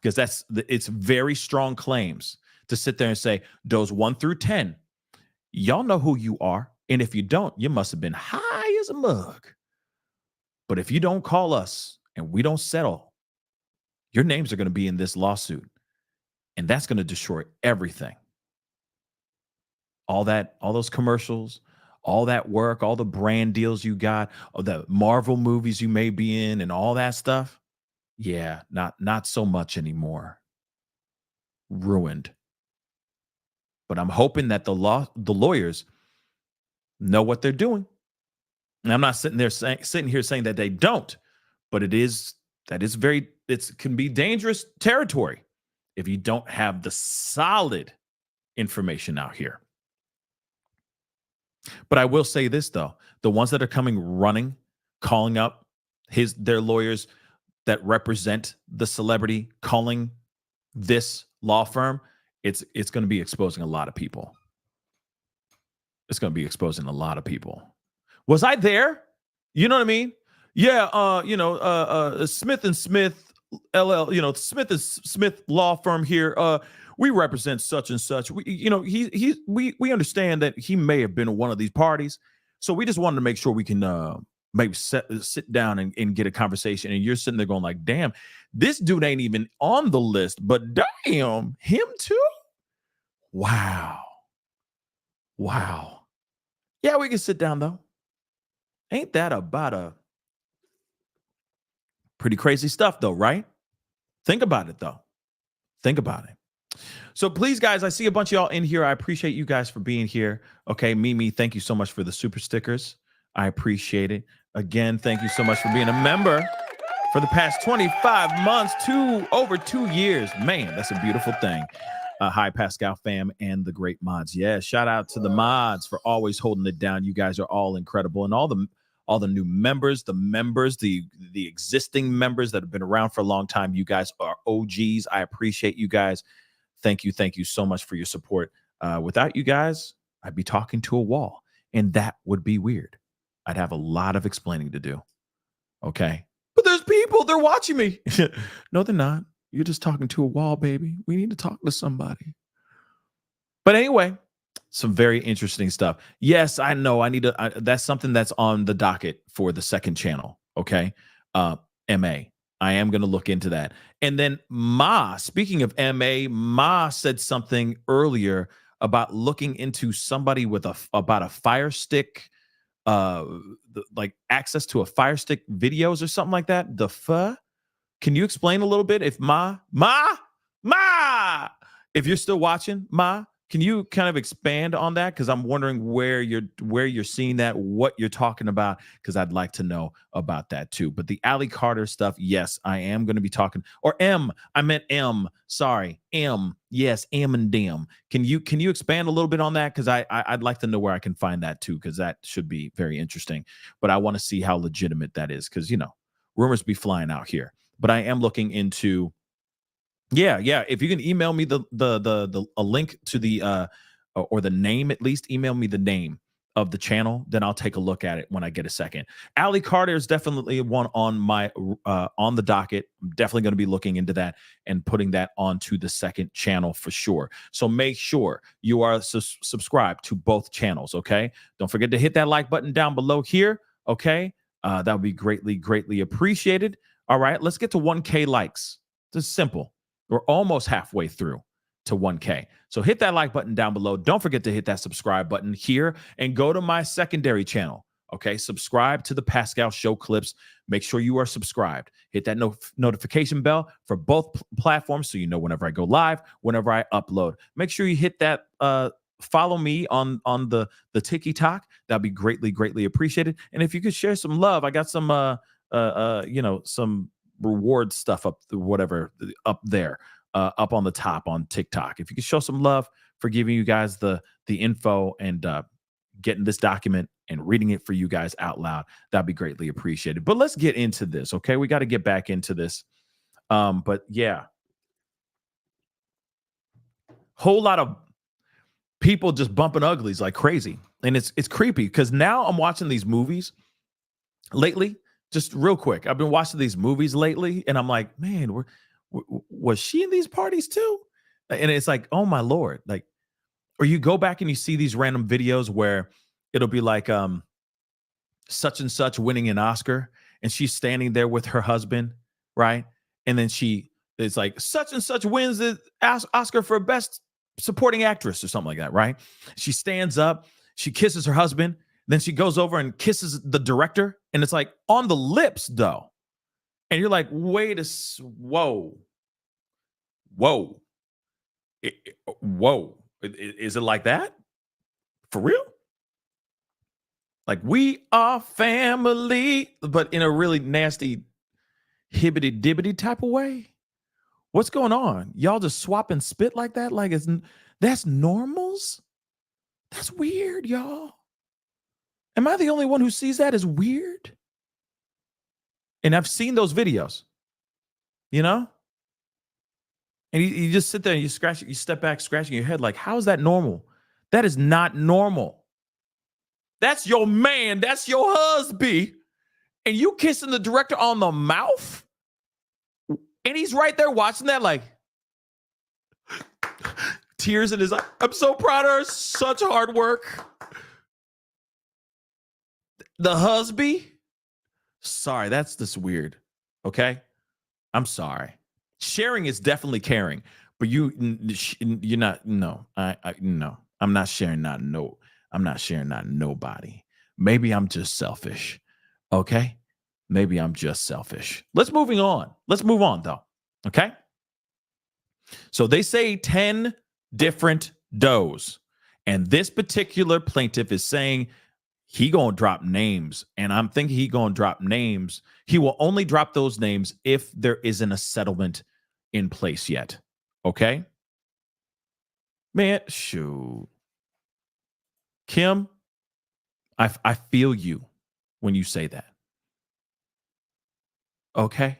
because it's very strong claims to sit there and say those 1 through 10, y'all know who you are. And if you don't, you must have been high as a mug. But if you don't call us and we don't settle, your names are going to be in this lawsuit. And that's going to destroy everything. All those commercials, all that work, all the brand deals you got, all the Marvel movies you may be in and all that stuff. Yeah, not so much anymore. Ruined. But I'm hoping that the lawyers know what they're doing. And I'm not sitting here saying that they don't, but it can be dangerous territory if you don't have the solid information out here. But I will say this, though. The ones that are calling up their lawyers that represent the celebrity, calling this law firm, it's going to be exposing a lot of people. It's going to be exposing a lot of people. Was I there? You know what I mean? Yeah, Smith and Smith LL, Smith and Smith law firm here. We represent such and such. We understand that he may have been one of these parties, so we just wanted to make sure we can maybe sit down and get a conversation. And you're sitting there going like, "Damn, this dude ain't even on the list, but damn, him too." Wow. Yeah, we can sit down though. Ain't that about a pretty crazy stuff though, right? Think about it though. Think about it. So please, guys, I see a bunch of y'all in here. I appreciate you guys for being here. Okay, Mimi, thank you so much for the super stickers. I appreciate it. Again, thank you so much for being a member for the past 25 months, over 2 years. Man, that's a beautiful thing. Hi, Pascal fam and the great mods. Yeah, shout out to the mods for always holding it down. You guys are all incredible. And all the new members, the existing members that have been around for a long time. You guys are OGs. I appreciate you guys. Thank you so much for your support. Without you guys, I'd be talking to a wall, and that would be weird. I'd have a lot of explaining to do. Okay. But there's people, they're watching me. No, they're not. You're just talking to a wall, baby. We need to talk to somebody. But anyway, some very interesting stuff. Yes, I know. That's something that's on the docket for the second channel. Okay. MA. I am going to look into that. And then speaking of MA, Ma said something earlier about looking into somebody with about a Fire Stick, like access to a Fire Stick videos or something like that. Can you explain a little bit? If Ma, if you're still watching, Ma, can you kind of expand on that? Because I'm wondering where you're seeing that, what you're talking about, because I'd like to know about that too. But the Allie Carter stuff, yes, I am going to be talking. Or I meant M. Sorry, M. Yes, M and Dim. Can you expand a little bit on that? Because I'd like to know where I can find that too, because that should be very interesting. But I want to see how legitimate that is, because rumors be flying out here. But I am looking into. Yeah. If you can email me a link to the or the name, at least email me the name of the channel, then I'll take a look at it when I get a second. Allie Carter is definitely one on my on the docket. I'm definitely going to be looking into that and putting that onto the second channel for sure. So make sure you are subscribed to both channels. Okay. Don't forget to hit that like button down below here. Okay. That would be greatly appreciated. All right. Let's get to 1K likes. This is simple. We're almost halfway through to 1K. So hit that like button down below. Don't forget to hit that subscribe button here and go to my secondary channel. Okay, subscribe to the Pascal Show clips. Make sure you are subscribed. Hit that notification bell for both platforms so you know whenever I go live, whenever I upload. Make sure you hit that follow me on the TikTok. That'd be greatly appreciated. And if you could share some love, I got some some reward stuff up there, up on the top on TikTok. If you could show some love for giving you guys the info and getting this document and reading it for you guys out loud, that'd be greatly appreciated. But let's get into this, okay? We got to get back into this. But yeah, whole lot of people just bumping uglies like crazy, and it's creepy because now I'm watching these movies lately. Just real quick, I've been watching these movies lately, and I'm like, man, was she in these parties too? And it's like, oh my Lord, like, or you go back and you see these random videos where it'll be like such and such winning an Oscar, and she's standing there with her husband, right? And then it's like such and such wins the Oscar for best supporting actress or something like that, right? She stands up, she kisses her husband, then she goes over and kisses the director, and it's like on the lips though. And you're like, whoa. Is it like that? For real? Like, we are family, but in a really nasty hibbity dibbity type of way? What's going on? Y'all just swap and spit like that? Like, that's normals? That's weird, y'all. Am I the only one who sees that as weird? And I've seen those videos, and you just sit there and you step back, scratching your head like, how is that normal? That is not normal. That's your man. That's your husband. And you kissing the director on the mouth? And he's right there watching that like tears in his eyes. I'm so proud of her. Such hard work. The husband? Sorry, that's just weird. Okay? I'm sorry. Sharing is definitely caring, but you're not. No, no. I'm not sharing. I'm not sharing. Not nobody. Maybe I'm just selfish. Okay? Maybe I'm just selfish. Let's move on though. Okay? So they say 10 different does, and this particular plaintiff is saying he gonna drop names, and I'm thinking he gonna drop names. He will only drop those names if there isn't a settlement in place yet. Okay? Man, shoot. Kim, I feel you when you say that. Okay?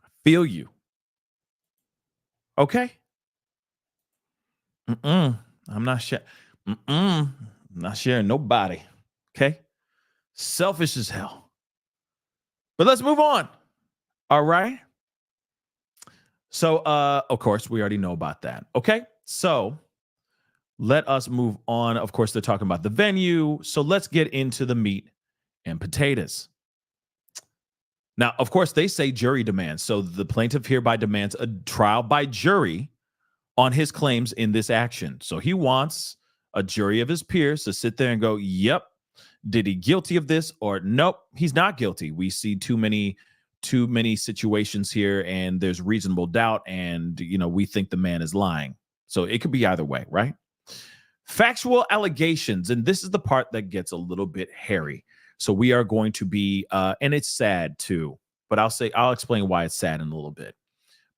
I feel you. Okay? I'm not sharing. I'm not sharing nobody. Okay? Selfish as hell. But let's move on. All right? So, of course, we already know about that. Okay? So, let us move on. Of course, they're talking about the venue. So, let's get into the meat and potatoes. Now, of course, they say jury demands. So, the plaintiff hereby demands a trial by jury on his claims in this action. So, he wants a jury of his peers to sit there and go, yep, did he guilty of this? Or nope, he's not guilty. We see too many situations here, and there's reasonable doubt, and we think the man is lying. So it could be either way, right? Factual allegations, and this is the part that gets a little bit hairy. So we are going to be, and it's sad too, but I'll explain why it's sad in a little bit.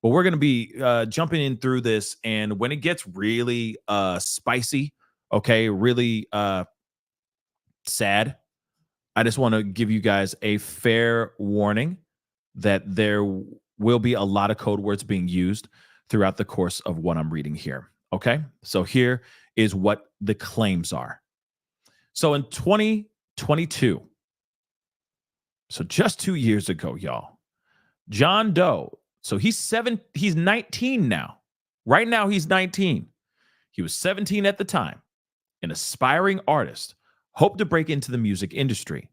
But we're going to be jumping in through this, and when it gets really spicy, okay, really sad, I just want to give you guys a fair warning that there will be a lot of code words being used throughout the course of what I'm reading here. Okay, so here is what the claims are. So in 2022, so just 2 years ago, y'all, John Doe, so he's 19 now. Right now, he's 19. He was 17 at the time, an aspiring artist, hoped to break into the music industry.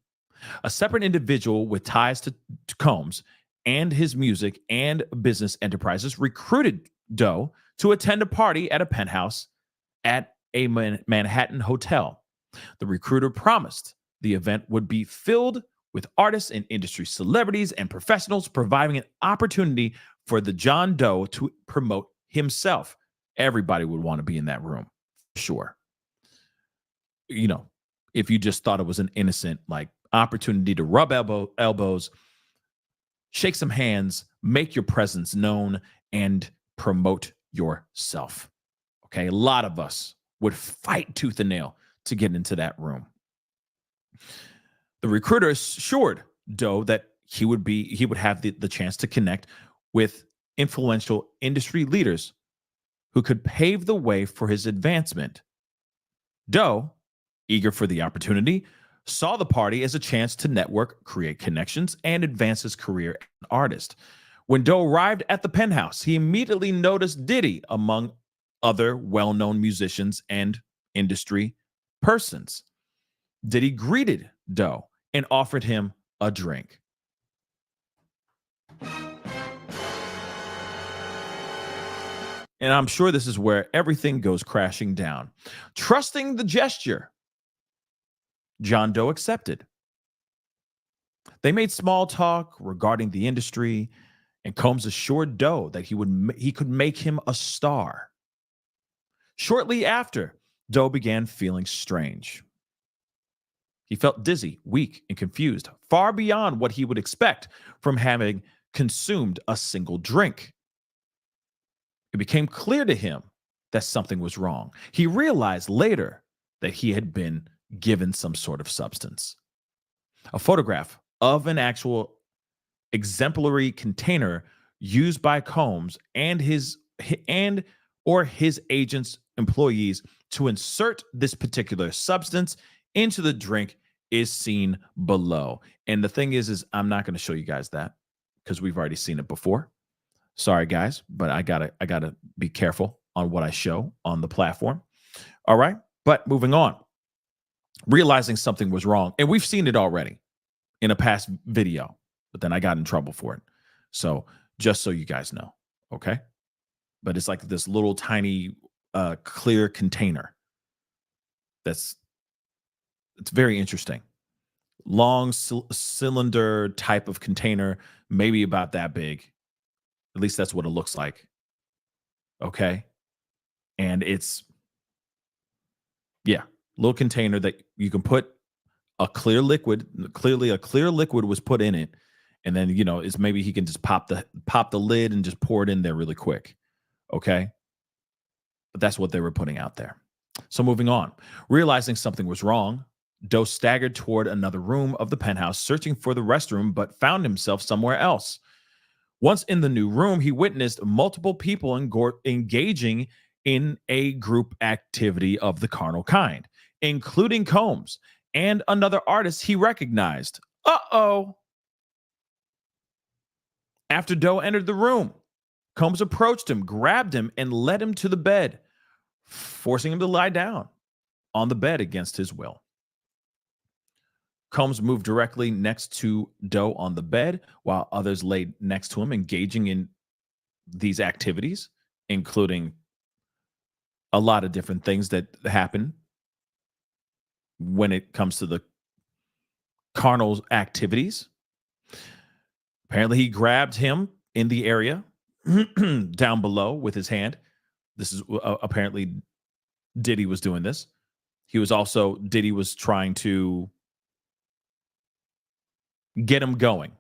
A separate individual with ties to Combs and his music and business enterprises recruited Doe to attend a party at a penthouse at a Manhattan hotel. The recruiter promised the event would be filled with artists and industry celebrities and professionals, providing an opportunity for the John Doe to promote himself. Everybody would want to be in that room, for sure. You know, if you just thought it was an innocent like opportunity to rub elbows, shake some hands, make your presence known, and promote yourself. Okay, a lot of us would fight tooth and nail to get into that room. The recruiter assured Doe that he would have the chance to connect with influential industry leaders who could pave the way for his advancement. Doe, eager for the opportunity, saw the party as a chance to network, create connections, and advance his career as an artist. When Doe arrived at the penthouse, he immediately noticed Diddy among other well-known musicians and industry persons. Diddy greeted Doe and offered him a drink. And I'm sure this is where everything goes crashing down. Trusting the gesture, John Doe accepted. They made small talk regarding the industry, and Combs assured Doe that he could make him a star. Shortly after, Doe began feeling strange. He felt dizzy, weak, and confused, far beyond what he would expect from having consumed a single drink. It became clear to him that something was wrong. He realized later that he had been given some sort of substance. A photograph of an actual exemplary container used by Combs and his agents, employees to insert this particular substance into the drink is seen below. And the thing is I'm not going to show you guys that because we've already seen it before. Sorry, guys, but I gotta be careful on what I show on the platform. All right, but moving on. Realizing something was wrong, and we've seen it already in a past video, but then I got in trouble for it. So just so you guys know, okay? But it's like this little tiny clear container. It's very interesting. Long cylinder type of container, maybe about that big. At least that's what it looks like. Okay. And it's, little container that you can put a clear liquid. Clearly a clear liquid was put in it. And then, is maybe he can just pop the lid and just pour it in there really quick. Okay. But that's what they were putting out there. So moving on, realizing something was wrong, Doe staggered toward another room of the penthouse, searching for the restroom, but found himself somewhere else. Once in the new room, he witnessed multiple people engaging in a group activity of the carnal kind, including Combs and another artist he recognized. Uh-oh. After Doe entered the room, Combs approached him, grabbed him, and led him to the bed, forcing him to lie down on the bed against his will. Combs moved directly next to Doe on the bed, while others laid next to him, engaging in these activities, including a lot of different things that happen when it comes to the carnal activities. Apparently, he grabbed him in the area down below with his hand. This is apparently Diddy was doing this. Diddy was trying to get him going,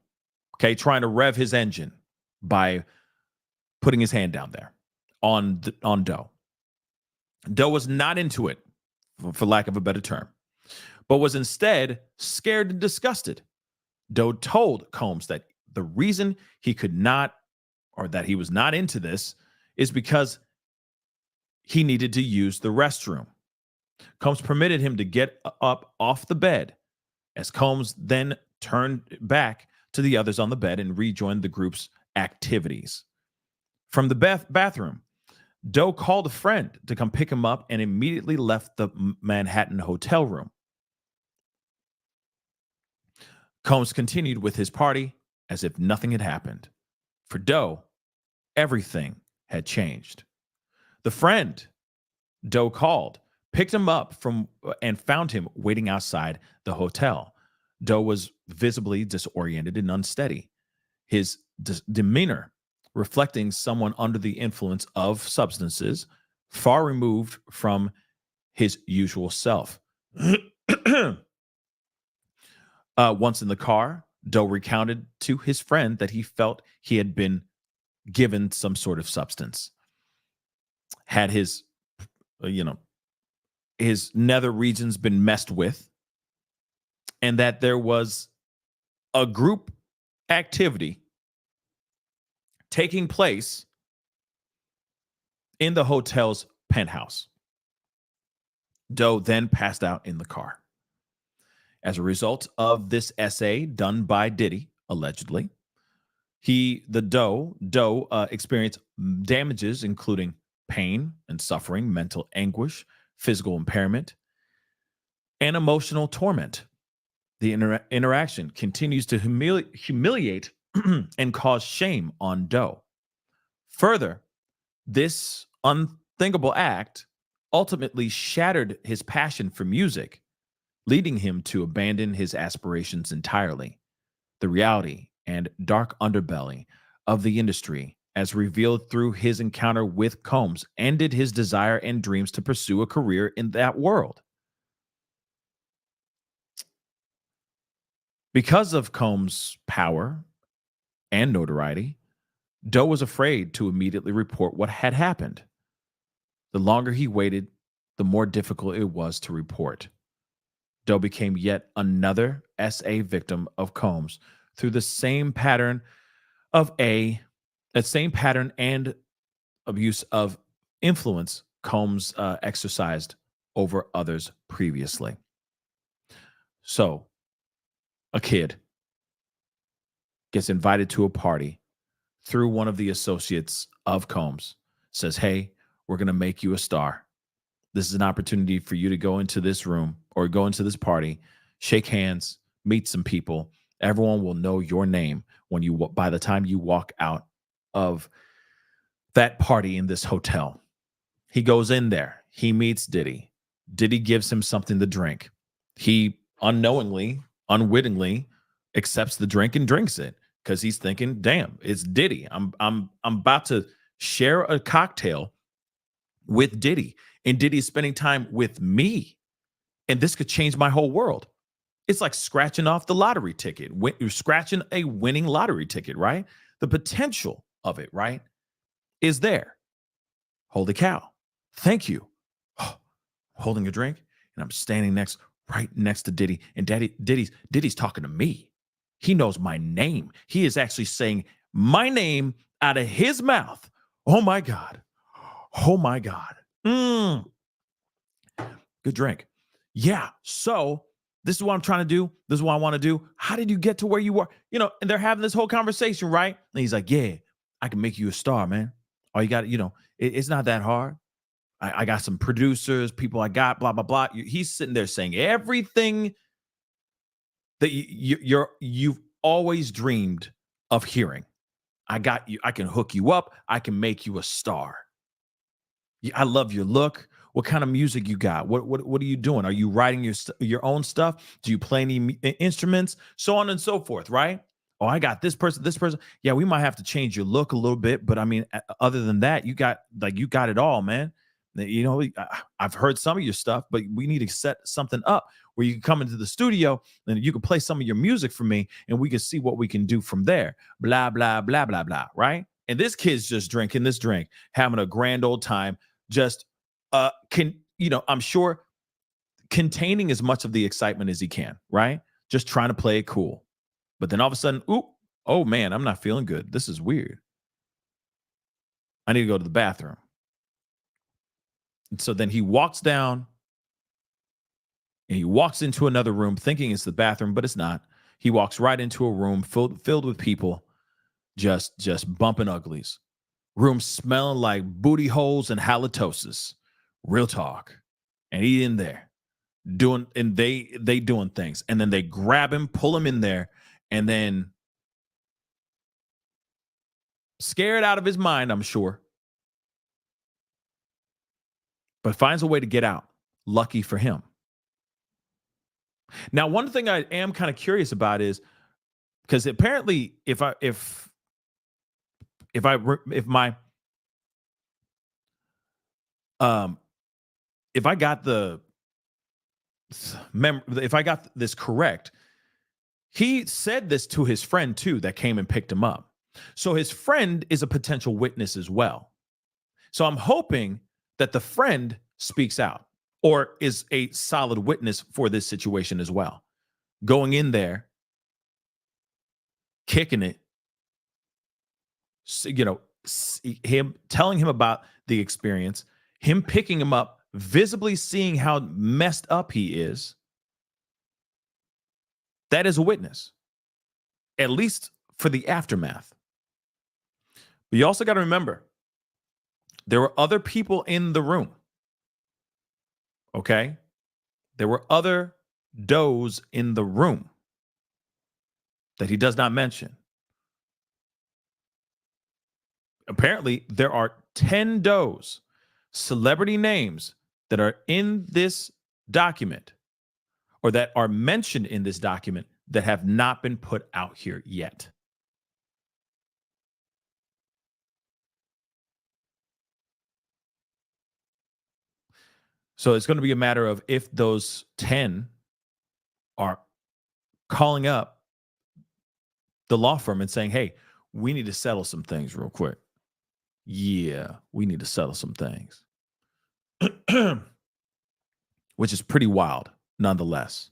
okay, trying to rev his engine by putting his hand down there on Doe. Doe was not into it, for lack of a better term, but was instead scared and disgusted. Doe told Combs that the reason he could not, or that he was not into this, is because he needed to use the restroom. Combs permitted him to get up off the bed, as Combs then turned back to the others on the bed and rejoined the group's activities. From the bathroom, Doe called a friend to come pick him up and immediately left the Manhattan hotel room. Combs continued with his party as if nothing had happened. For Doe, everything had changed. The friend Doe called picked him up and found him waiting outside the hotel. Doe was visibly disoriented and unsteady, his demeanor reflecting someone under the influence of substances, far removed from his usual self. Once in the car, Doe recounted to his friend that he felt he had been given some sort of substance, had his, his nether regions been messed with, and that there was a group activity taking place in the hotel's penthouse. Doe then passed out in the car. As a result of this essay done by Diddy, allegedly, Doe experienced damages including pain and suffering, mental anguish, physical impairment, and emotional torment. The interaction continues to humiliate and cause shame on Doe. Further, this unthinkable act ultimately shattered his passion for music, leading him to abandon his aspirations entirely. The reality and dark underbelly of the industry, as revealed through his encounter with Combs, ended his desire and dreams to pursue a career in that world. Because of Combs' power and notoriety, Doe was afraid to immediately report what had happened. The longer he waited, the more difficult it was to report. Doe became yet another SA victim of Combs through the same pattern and abuse of influence Combs exercised over others previously. So, a kid gets invited to a party through one of the associates of Combs, says, "Hey, we're going to make you a star. This is an opportunity for you to go into this room or go into this party, shake hands, meet some people. Everyone will know your name by the time you walk out of that party in this hotel." He goes in there. He meets Diddy. Diddy gives him something to drink. He unwittingly accepts the drink and drinks it because he's thinking, "Damn, it's Diddy. I'm about to share a cocktail with Diddy, and Diddy's spending time with me, and this could change my whole world." It's like scratching off the lottery ticket. You're scratching a winning lottery ticket, right? The potential of it, right, is there. Holy cow. Thank you. Holding a drink, and I'm standing right next to Diddy, and Diddy's talking to me. He knows my name. He is actually saying my name out of his mouth. Oh my God. Oh my God. Good drink. Yeah. So this is what I'm trying to do. This is what I want to do. How did you get to where you were? And they're having this whole conversation, right? And he's like, "Yeah, I can make you a star, man. All you got, it's not that hard. I got some producers, people I got, blah, blah, blah." He's sitting there saying everything that you've always dreamed of hearing. "I got you. I can hook you up. I can make you a star. I love your look. What kind of music you got? What are you doing? Are you writing your own stuff? Do you play any instruments?" So on and so forth, right? "Oh, I got this person. Yeah, we might have to change your look a little bit, but I mean, other than that, you got it all, man. I've heard some of your stuff, but we need to set something up where you can come into the studio and you can play some of your music for me, and we can see what we can do from there." Blah, blah, blah, blah, blah, right? And this kid's just drinking this drink, having a grand old time, just I'm sure containing as much of the excitement as he can, right? Just trying to play it cool. But then all of a sudden, oh man, I'm not feeling good. This is weird. I need to go to the bathroom. And so then he walks down and he walks into another room thinking it's the bathroom, but it's not. He walks right into a room filled with people just bumping uglies. Room smelling like booty holes and halitosis. Real talk. And he in there they doing things. And then they grab him, pull him in there, and then scared out of his mind, I'm sure, but finds a way to get out. Lucky for him. Now, one thing I am kind of curious about is, because apparently if my if I got this correct, he said this to his friend too that came and picked him up. So his friend is a potential witness as well. So I'm hoping that the friend speaks out or is a solid witness for this situation as well. Going in there, kicking it, him telling him about the experience, him picking him up, visibly seeing how messed up he is. That is a witness, at least for the aftermath. But you also got to remember, there were other people in the room. Okay? There were other does in the room that he does not mention. Apparently, there are 10 does, celebrity names, that are in this document or that are mentioned in this document that have not been put out here yet. So it's going to be a matter of if those 10 are calling up the law firm and saying, hey, we need to settle some things real quick. Yeah, we need to settle some things. Which is pretty wild, nonetheless.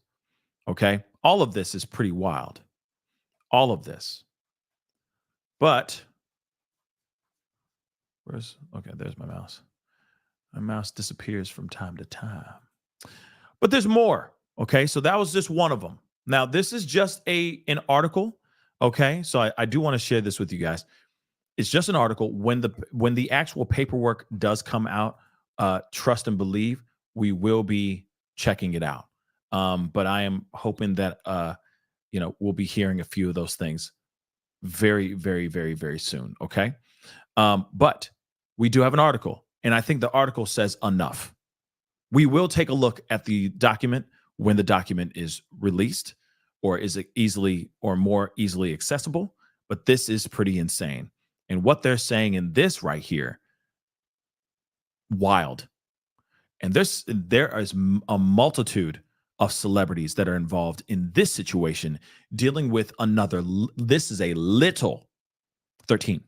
Okay? All of this is pretty wild. All of this. But, there's my mouse. My mouse disappears from time to time. But there's more. Okay? So that was just one of them. Now, this is just an article. Okay? So I do want to share this with you guys. It's just an article. When the actual paperwork does come out, trust and believe, we will be checking it out. But I am hoping that we'll be hearing a few of those things very, very, very, very soon. Okay. But we do have an article, and I think the article says enough. We will take a look at the document when the document is released, or is it more easily accessible. But this is pretty insane. And what they're saying in this right here, wild. And there is a multitude of celebrities that are involved in this situation, dealing with another. This is a little 13.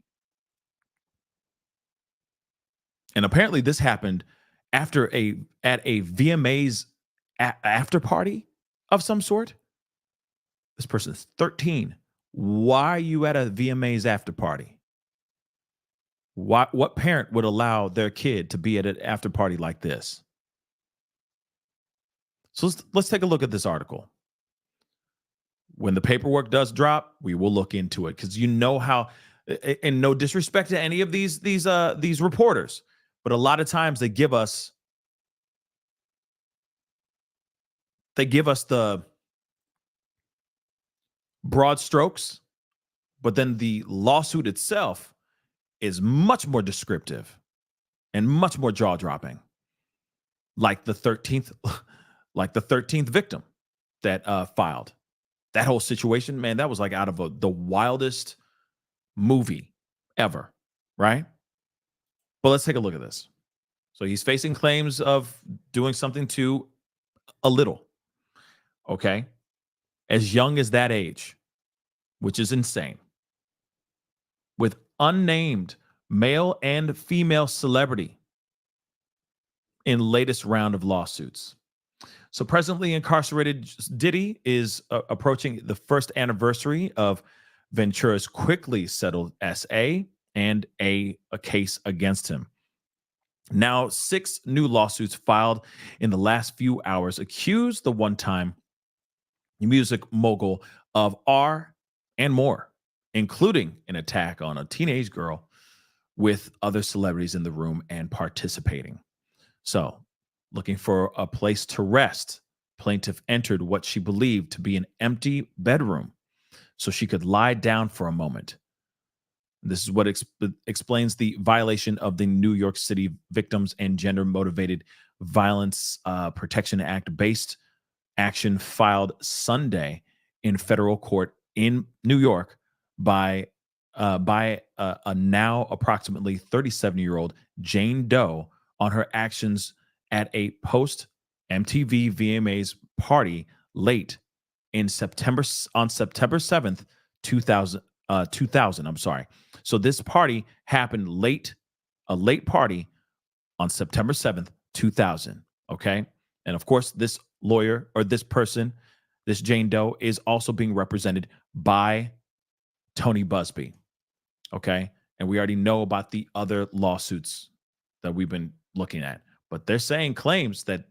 And apparently this happened at a VMA's after party of some sort. This person is 13. Why are you at a VMA's after party? What parent would allow their kid to be at an after party like this? So let's take a look at this article. When the paperwork does drop, we will look into it, because you know how, and no disrespect to any of these reporters, but a lot of times they give us the broad strokes, but then the lawsuit itself is much more descriptive and much more jaw-dropping. Like the 13th victim that filed. That whole situation, man, that was like out of the wildest movie ever, right? But let's take a look at this. So he's facing claims of doing something to a little, okay? As young as that age, which is insane. With unnamed male and female celebrity in latest round of lawsuits. So presently incarcerated Diddy is approaching the first anniversary of Ventura's quickly settled SA and a case against him. Now, 6 new lawsuits filed in the last few hours accuse the one-time music mogul of R and more, including an attack on a teenage girl, with other celebrities in the room and participating. So, looking for a place to rest, plaintiff entered what she believed to be an empty bedroom so she could lie down for a moment. This is what explains the violation of the New York City Victims and Gender-Motivated Violence Protection Act-based action filed Sunday in federal court in New York by a now approximately 37-year-old Jane Doe on her actions at a post MTV VMAs party late in September on September 7th, 2000. I'm sorry. So this party happened a late party on September 7th, 2000. Okay. And of course, this lawyer or this person, this Jane Doe, is also being represented by Tony Busby. Okay. And we already know about the other lawsuits that we've been looking at. But they're saying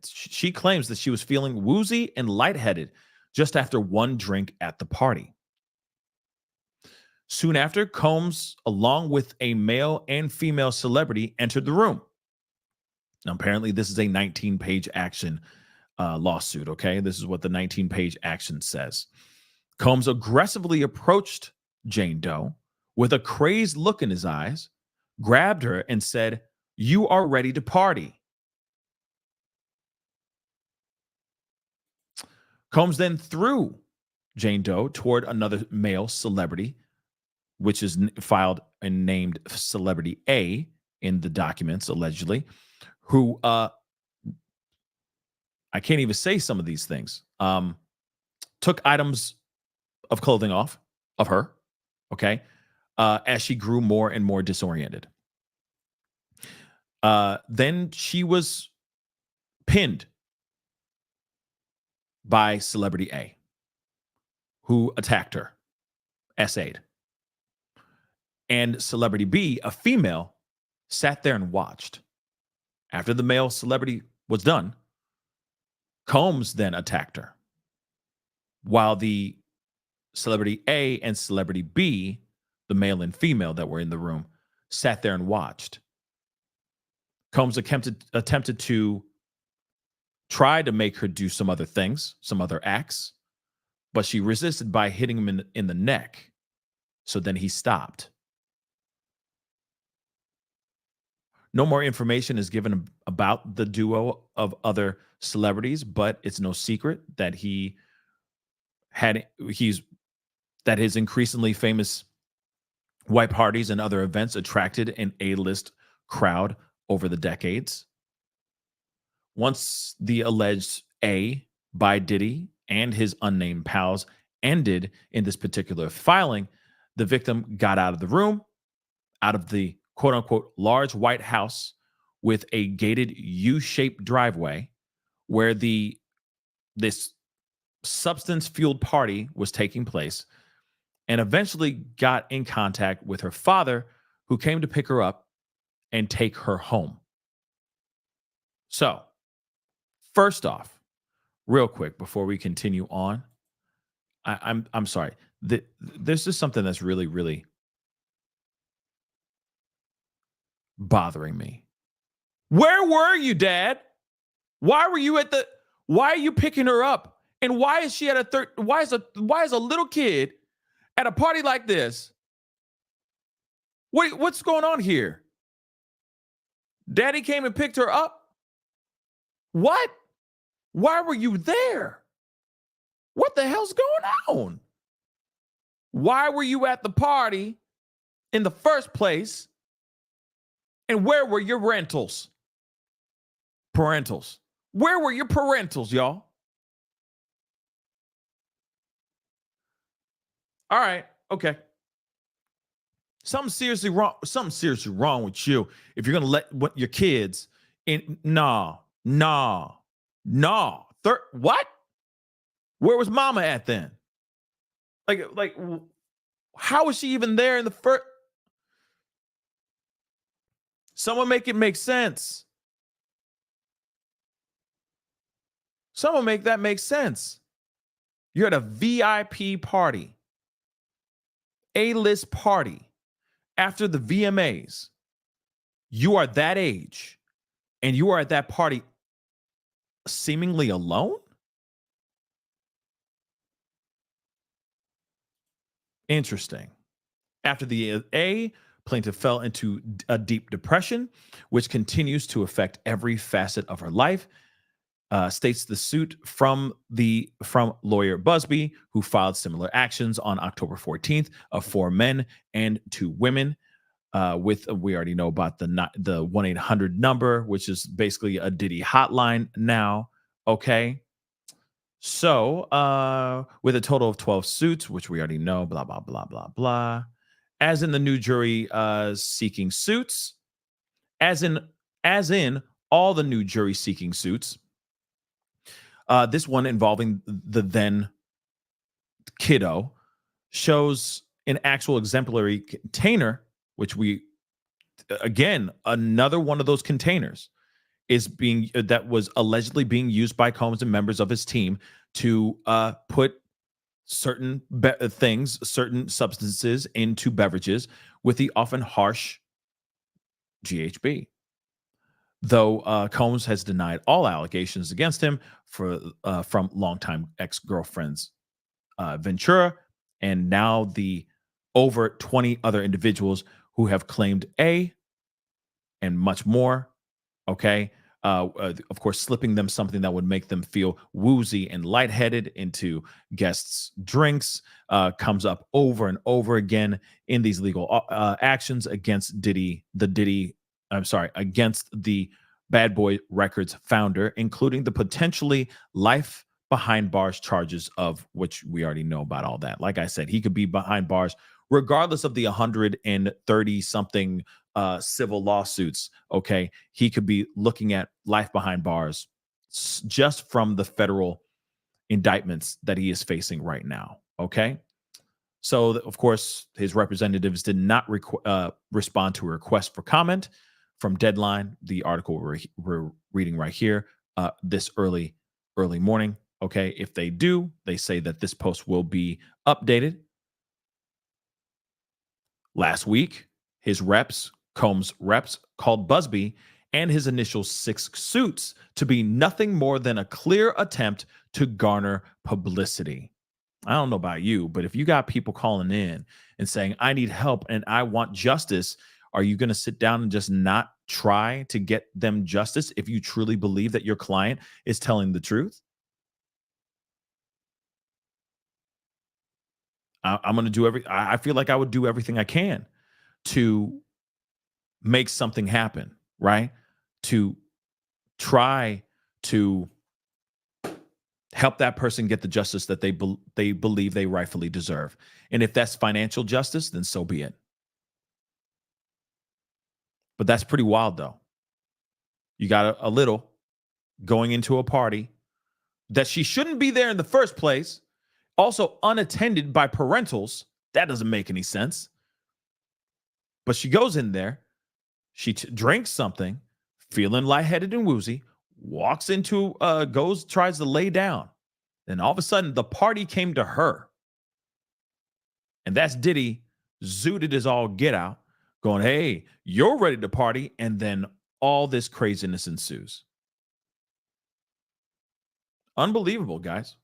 she claims that she was feeling woozy and lightheaded just after one drink at the party. Soon after, Combs, along with a male and female celebrity, entered the room. Now, apparently, this is a 19-page action lawsuit, okay? This is what the 19-page action says. Combs aggressively approached Jane Doe with a crazed look in his eyes, grabbed her, and said, "You are ready to party." Combs then threw Jane Doe toward another male celebrity, which is filed and named Celebrity A in the documents, allegedly, who I can't even say some of these things, took items of clothing off of her, okay, as she grew more and more disoriented. Then she was pinned by Celebrity A, who attacked her, SA'd. And Celebrity B, a female, sat there and watched. After the male celebrity was done, Combs then attacked her, while the Celebrity A and Celebrity B, the male and female that were in the room, sat there and watched. Combs attempted to try to make her do some other things, some other acts, but she resisted by hitting him in the neck. So then he stopped. No more information is given about the duo of other celebrities, but it's no secret that that his increasingly famous white parties and other events attracted an A-list crowd over the decades. Once the alleged A by Diddy and his unnamed pals ended in this particular filing, the victim got out of the room, out of the quote unquote large white house with a gated U-shaped driveway where this substance fueled party was taking place, and eventually got in contact with her father, who came to pick her up and take her home. So, first off, real quick before we continue on, I'm sorry. There's just something that's really, really bothering me. Where were you, Dad? Why were you why are you picking her up? And why is she at why is a little kid at a party like this? What's going on here? Daddy came and picked her up? What? Why were you there? What the hell's going on? Why were you at the party in the first place? And where were your parentals? Where were your parentals, y'all? All right, okay. Something seriously wrong with you if you're gonna let your kids in. Nah. What? Where was Mama at then? Like, how was she even there in the first? Someone make it make sense. Someone make that make sense. You're at a VIP party, A-list party after the VMAs. You are that age, and you are at that party seemingly alone? Interesting. After the A, plaintiff fell into a deep depression, which continues to affect every facet of her life. States the suit from lawyer Busby, who filed similar actions on October 14th of 4 men and 2 women. We already know about the 1-800 number, which is basically a Diddy hotline now. Okay. So with a total of 12 suits, which we already know, blah, blah, blah, blah, blah. As in the new jury seeking suits, as in all the new jury seeking suits, this one involving the then kiddo shows an actual exemplary container, which again, another one of those containers that was allegedly being used by Combs and members of his team to put certain certain substances into beverages with the often harsh GHB. Though Combs has denied all allegations against him from longtime ex-girlfriends Ventura, and now the over 20 other individuals who have claimed A and much more. Okay. Of course, slipping them something that would make them feel woozy and lightheaded into guests' drinks comes up over and over again in these legal actions against against the Bad Boy Records founder, including the potentially life behind bars charges, of which we already know about all that. Like I said, he could be behind bars regardless of the 130 something civil lawsuits. Okay, he could be looking at life behind bars just from the federal indictments that he is facing right now. Okay, so of course his representatives did not respond to a request for comment from Deadline, the article we're reading right here, this early morning. Okay, if they do, they say that this post will be updated. Last week, Combs' reps called Busby and his initial 6 suits to be nothing more than a clear attempt to garner publicity. I don't know about you, but if you got people calling in and saying, I need help and I want justice, are you going to sit down and just not try to get them justice if you truly believe that your client is telling the truth? I'm going to do I feel like I would do everything I can to make something happen, right? To try to help that person get the justice that they believe they rightfully deserve. And if that's financial justice, then so be it. But that's pretty wild, though. You got a little going into a party that she shouldn't be there in the first place, also unattended by parentals. That doesn't make any sense. But she goes in there, she drinks something, feeling lightheaded and woozy, walks into, tries to lay down. Then all of a sudden, the party came to her. And that's Diddy, zooted as all get out, going, hey, you're ready to party. And then all this craziness ensues. Unbelievable, guys.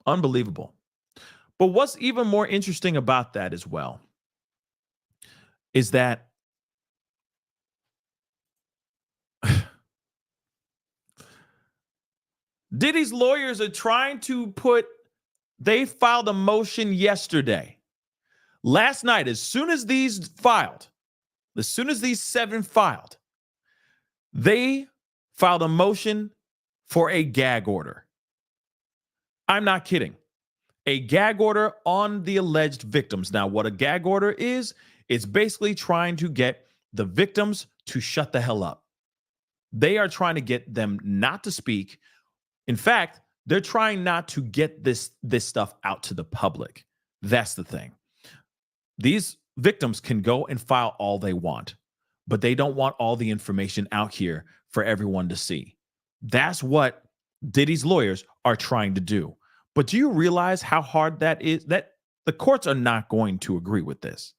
Unbelievable. But what's even more interesting about that as well is that Diddy's lawyers are trying to they filed a motion yesterday. Last night, as soon as these 7 filed, they filed a motion for a gag order. I'm not kidding. A gag order on the alleged victims. Now, what a gag order is, it's basically trying to get the victims to shut the hell up. They are trying to get them not to speak. In fact, they're trying not to get this stuff out to the public. That's the thing. These victims can go and file all they want, but they don't want all the information out here for everyone to see. That's what Diddy's lawyers are trying to do. But do you realize how hard that is? That the courts are not going to agree with this.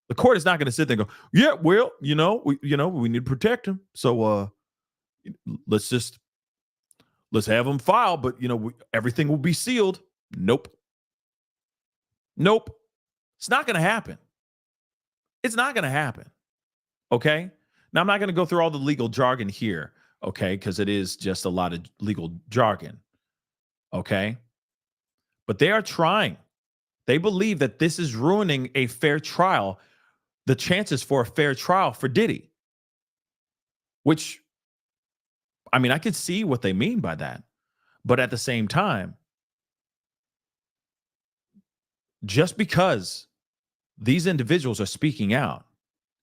The court is not going to sit there and go, yeah, well, we need to protect him. So let's have them file, but everything will be sealed. Nope. It's not going to happen. It's not going to happen. Okay. Now I'm not going to go through all the legal jargon here. Okay. Because it is just a lot of legal jargon. Okay. But they are trying They believe that this is ruining a fair trial, the chances for a fair trial for Diddy, which, I mean, I could see what they mean by that. But at the same time, just because these individuals are speaking out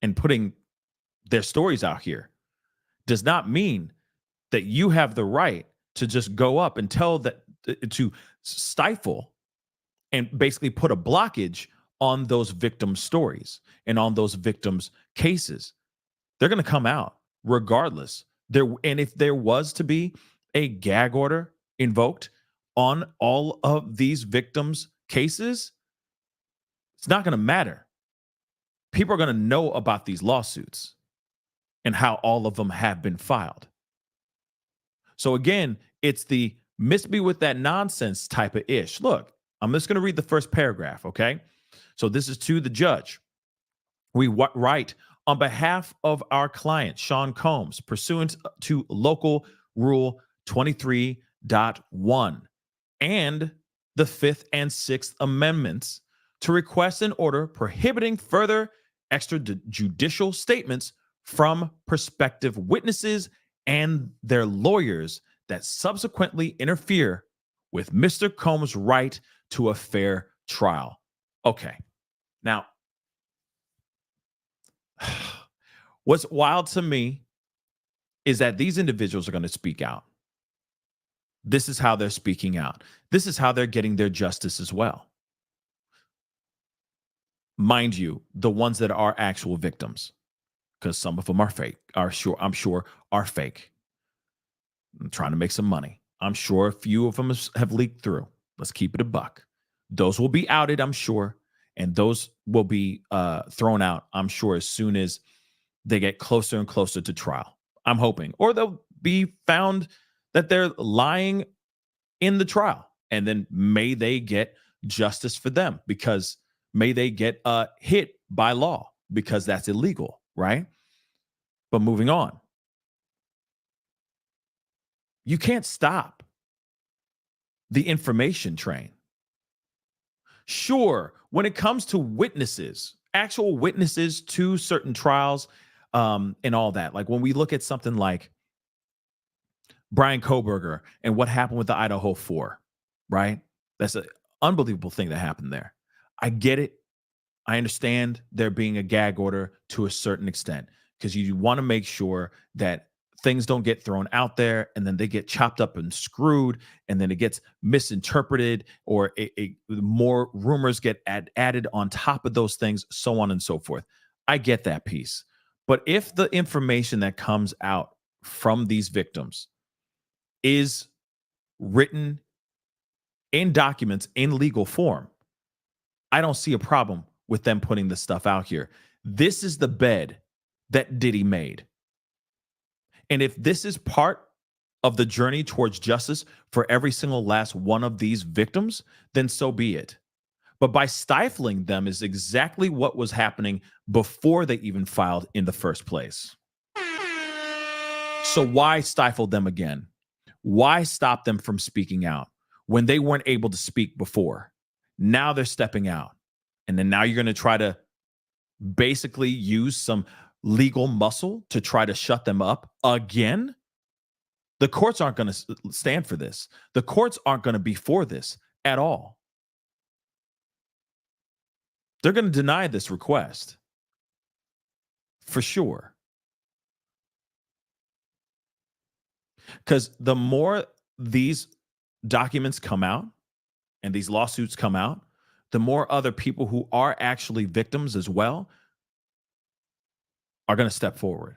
and putting their stories out here does not mean that you have the right to just go up and tell that, to stifle and basically put a blockage on those victims' stories and on those victims' cases. They're going to come out regardless. And if there was to be a gag order invoked on all of these victims' cases, it's not going to matter. People are going to know about these lawsuits and how all of them have been filed. So again, it's the miss me with that nonsense type of ish. Look, I'm just going to read the first paragraph, okay? So this is to the judge. We write, on behalf of our client, Sean Combs, pursuant to local rule 23.1 and the 5th and 6th Amendments, to request an order prohibiting further extrajudicial statements from prospective witnesses and their lawyers that subsequently interfere with Mr. Combs' right to a fair trial. Okay. Now, what's wild to me is that these individuals are going to speak out. This is how they're speaking out. This is how they're getting their justice as well. Mind you, the ones that are actual victims, because some of them are fake, I'm sure are fake. I'm trying to make some money. I'm sure a few of them have leaked through. Let's keep it a buck. Those will be outed, I'm sure, and those will be thrown out, I'm sure, as soon as they get closer and closer to trial. I'm hoping. Or they'll be found that they're lying in the trial, and then may they get justice for them, because may they get hit by law, because that's illegal, right? But moving on. You can't stop the information train. Sure, when it comes to witnesses, actual witnesses to certain trials, and all that, like when we look at something like Brian Koberger and what happened with the Idaho 4, right? That's an unbelievable thing that happened there. I get it. I understand there being a gag order to a certain extent, because you want to make sure that things don't get thrown out there and then they get chopped up and screwed, and then it gets misinterpreted, or more rumors get added on top of those things, so on and so forth. I get that piece. But if the information that comes out from these victims is written in documents in legal form, I don't see a problem with them putting this stuff out here. This is the bed that Diddy made. And if this is part of the journey towards justice for every single last one of these victims, then so be it. But by stifling them is exactly what was happening before they even filed in the first place. So why stifle them again? Why stop them from speaking out when they weren't able to speak before? Now they're stepping out. And then now you're going to try to basically use some legal muscle to try to shut them up again? The courts aren't going to stand for this. The courts aren't going to be for this at all. They're going to deny this request for sure. Because the more these documents come out and these lawsuits come out, the more other people who are actually victims as well are going to step forward.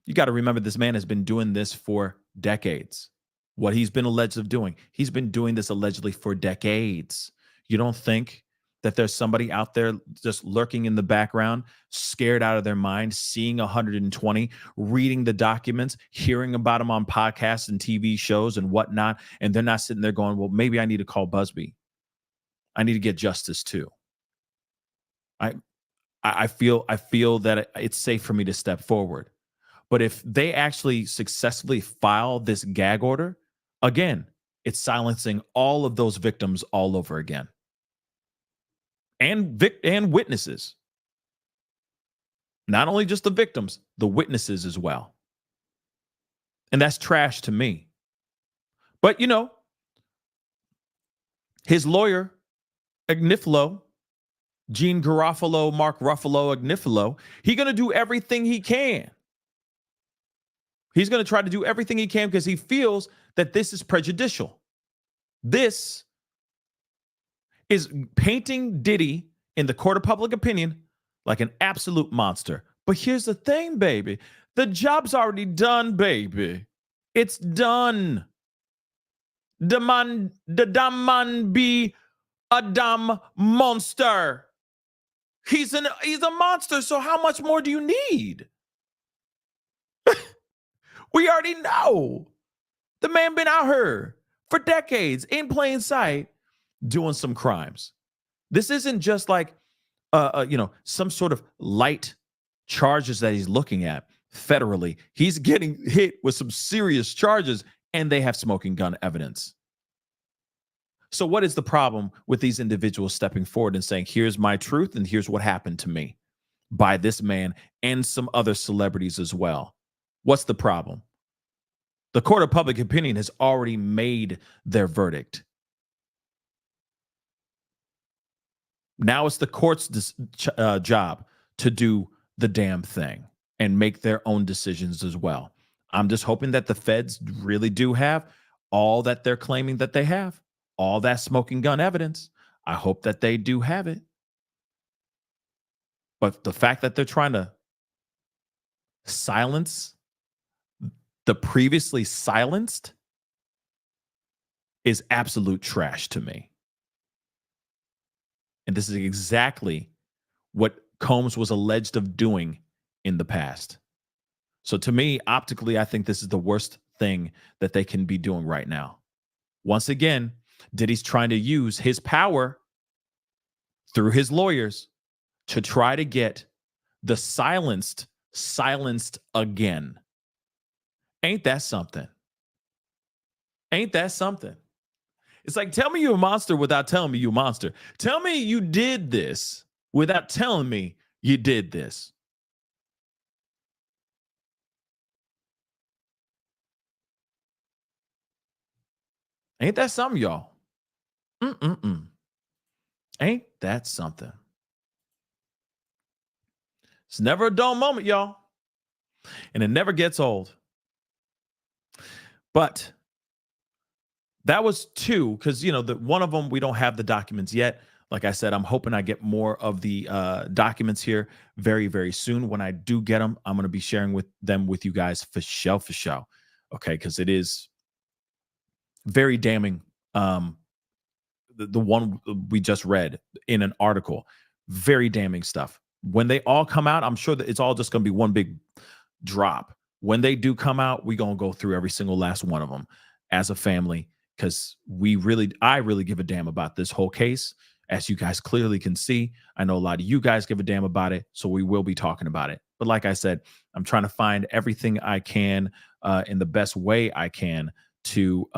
You got to remember, this man has been doing this for decades. What he's been alleged of doing, he's been doing this allegedly for decades. You don't think that there's somebody out there just lurking in the background, scared out of their mind, seeing 120, reading the documents, hearing about them on podcasts and TV shows and whatnot, and they're not sitting there going, well, maybe I need to call Busby. I need to get justice too. I feel that it's safe for me to step forward. But if they actually successfully file this gag order, again, it's silencing all of those victims all over again. and witnesses. Not only just the victims, the witnesses as well. And that's trash to me. But, you know, his lawyer, Agnifilo, Gene Garofalo, Mark Ruffalo, Agnifilo, he's going to do everything he can. He's going to try to do everything he can because he feels that this is prejudicial. This is painting Diddy in the court of public opinion like an absolute monster. But here's the thing, baby. The job's already done, baby. It's done. The man be a damn monster. He's a monster, so how much more do you need? We already know. The man been out here for decades in plain sight doing some crimes. This isn't just like some sort of light charges that he's looking at federally. He's getting hit with some serious charges, and they have smoking gun evidence. So what is the problem with these individuals stepping forward and saying, here's my truth and here's what happened to me by this man and some other celebrities as well? What's the problem? The court of public opinion has already made their verdict. Now it's the court's job to do the damn thing and make their own decisions as well. I'm just hoping that the feds really do have all that they're claiming that they have, all that smoking gun evidence. I hope that they do have it. But the fact that they're trying to silence the previously silenced is absolute trash to me. And this is exactly what Combs was alleged of doing in the past. So to me, optically, I think this is the worst thing that they can be doing right now. Once again, Diddy's trying to use his power through his lawyers to try to get the silenced again. Ain't that something? Ain't that something? It's like, tell me you're a monster without telling me you're a monster. Tell me you did this without telling me you did this. Ain't that something, y'all? Ain't that something? It's never a dull moment, y'all. And it never gets old. But that was two, because, one of them, we don't have the documents yet. Like I said, I'm hoping I get more of the documents here very, very soon. When I do get them, I'm going to be sharing them with you guys for show. Okay, because it is very damning. The one we just read in an article, very damning stuff. When they all come out, I'm sure that it's all just going to be one big drop. When they do come out, we're going to go through every single last one of them as a family, because I really give a damn about this whole case. As you guys clearly can see, I know a lot of you guys give a damn about it, so we will be talking about it. But like I said, I'm trying to find everything I can in the best way I can to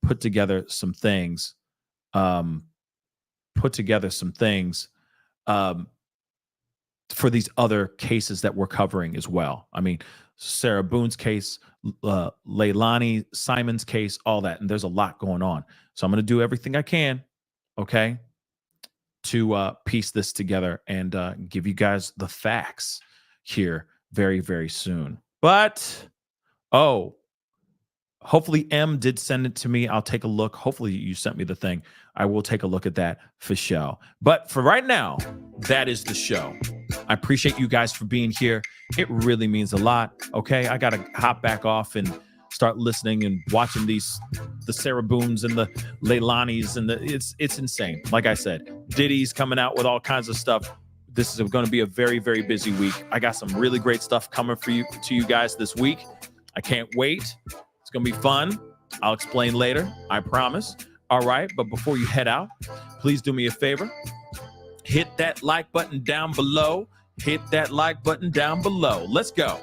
put together some things. For these other cases that we're covering as well. I mean, Sarah Boone's case, Leilani Simon's case, all that. And there's a lot going on. So I'm going to do everything I can, okay, to piece this together and give you guys the facts here very, very soon. But, hopefully M did send it to me. I'll take a look. Hopefully you sent me the thing. I will take a look at that for show. But for right now, that is the show. I appreciate you guys for being here. It really means a lot. Okay, I got to hop back off and start listening and watching the Sarah Boones and the Leilanis, and it's insane. Like I said, Diddy's coming out with all kinds of stuff. This is going to be a very, very busy week. I got some really great stuff coming to you guys this week. I can't wait. It's going to be fun. I'll explain later, I promise. All right, but before you head out, please do me a favor. Hit that like button down below. Hit that like button down below. Let's go.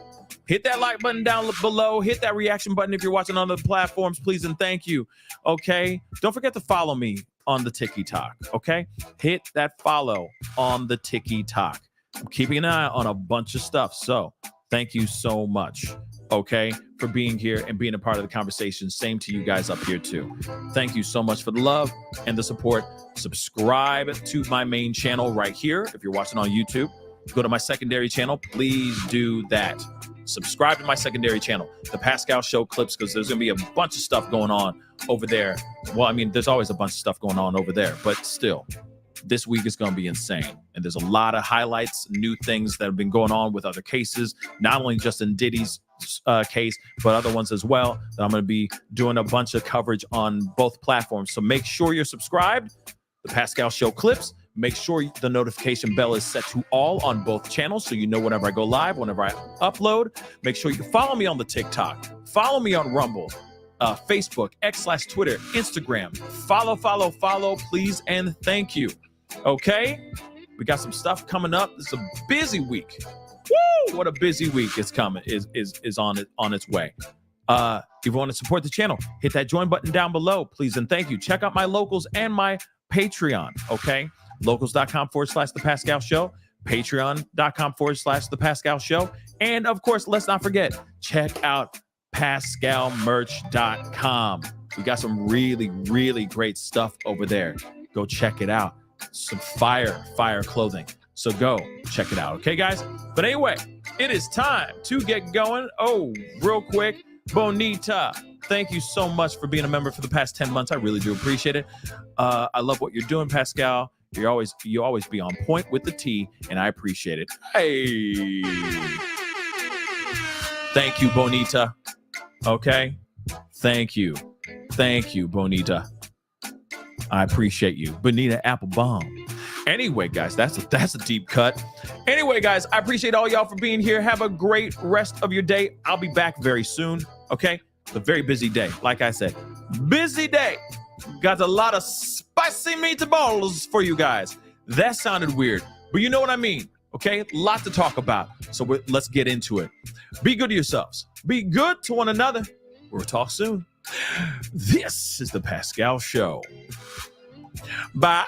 Hit that like button down below. Hit that reaction button if you're watching on other platforms, please and thank you. Okay? Don't forget to follow me. on the TikTok, okay? Hit that follow on the TikTok. I'm keeping an eye on a bunch of stuff, so thank you so much, okay, for being here and being a part of the conversation. Same to you guys up here, too. Thank you so much for the love and the support. Subscribe to my main channel right here. If you're watching on YouTube, go to my secondary channel. Please do that. Subscribe to my secondary channel, The Pascal Show Clips, because there's going to be a bunch of stuff going on over there. Well, I mean, there's always a bunch of stuff going on over there, but still, this week is going to be insane. And there's a lot of highlights, new things that have been going on with other cases, not only just in Diddy's case, but other ones as well, that I'm going to be doing a bunch of coverage on both platforms. So make sure you're subscribed, The Pascal Show Clips. Make sure the notification bell is set to all on both channels so you know whenever I go live, whenever I upload. Make sure you follow me on the TikTok. Follow me on Rumble, Facebook, X/Twitter, Instagram. Follow, please, and thank you. Okay? We got some stuff coming up. It's a busy week. Woo! What a busy week is coming, is on its way. If you want to support the channel, hit that join button down below, please, and thank you. Check out my locals and my Patreon, okay? Locals.com/The Pascal Show, Patreon.com/The Pascal Show. And of course, let's not forget, check out PascalMerch.com. We got some really, really great stuff over there. Go check it out. Some fire clothing. So go check it out. Okay, guys? But anyway, it is time to get going. Oh, real quick, Bonita, thank you so much for being a member for the past 10 months. I really do appreciate it. I love what you're doing, Pascal. You always be on point with the tea, and I appreciate it. Hey. Thank you, Bonita. Okay? Thank you, Bonita. I appreciate you. Bonita Applebaum. Anyway, guys, that's a deep cut. Anyway, guys, I appreciate all y'all for being here. Have a great rest of your day. I'll be back very soon, okay? It's a very busy day. Like I said, busy day. Got a lot of spicy meatballs for you guys. That sounded weird, but you know what I mean, okay? Lot to talk about, so let's get into it. Be good to yourselves. Be good to one another. We'll talk soon. This is The Pascal Show. Bye.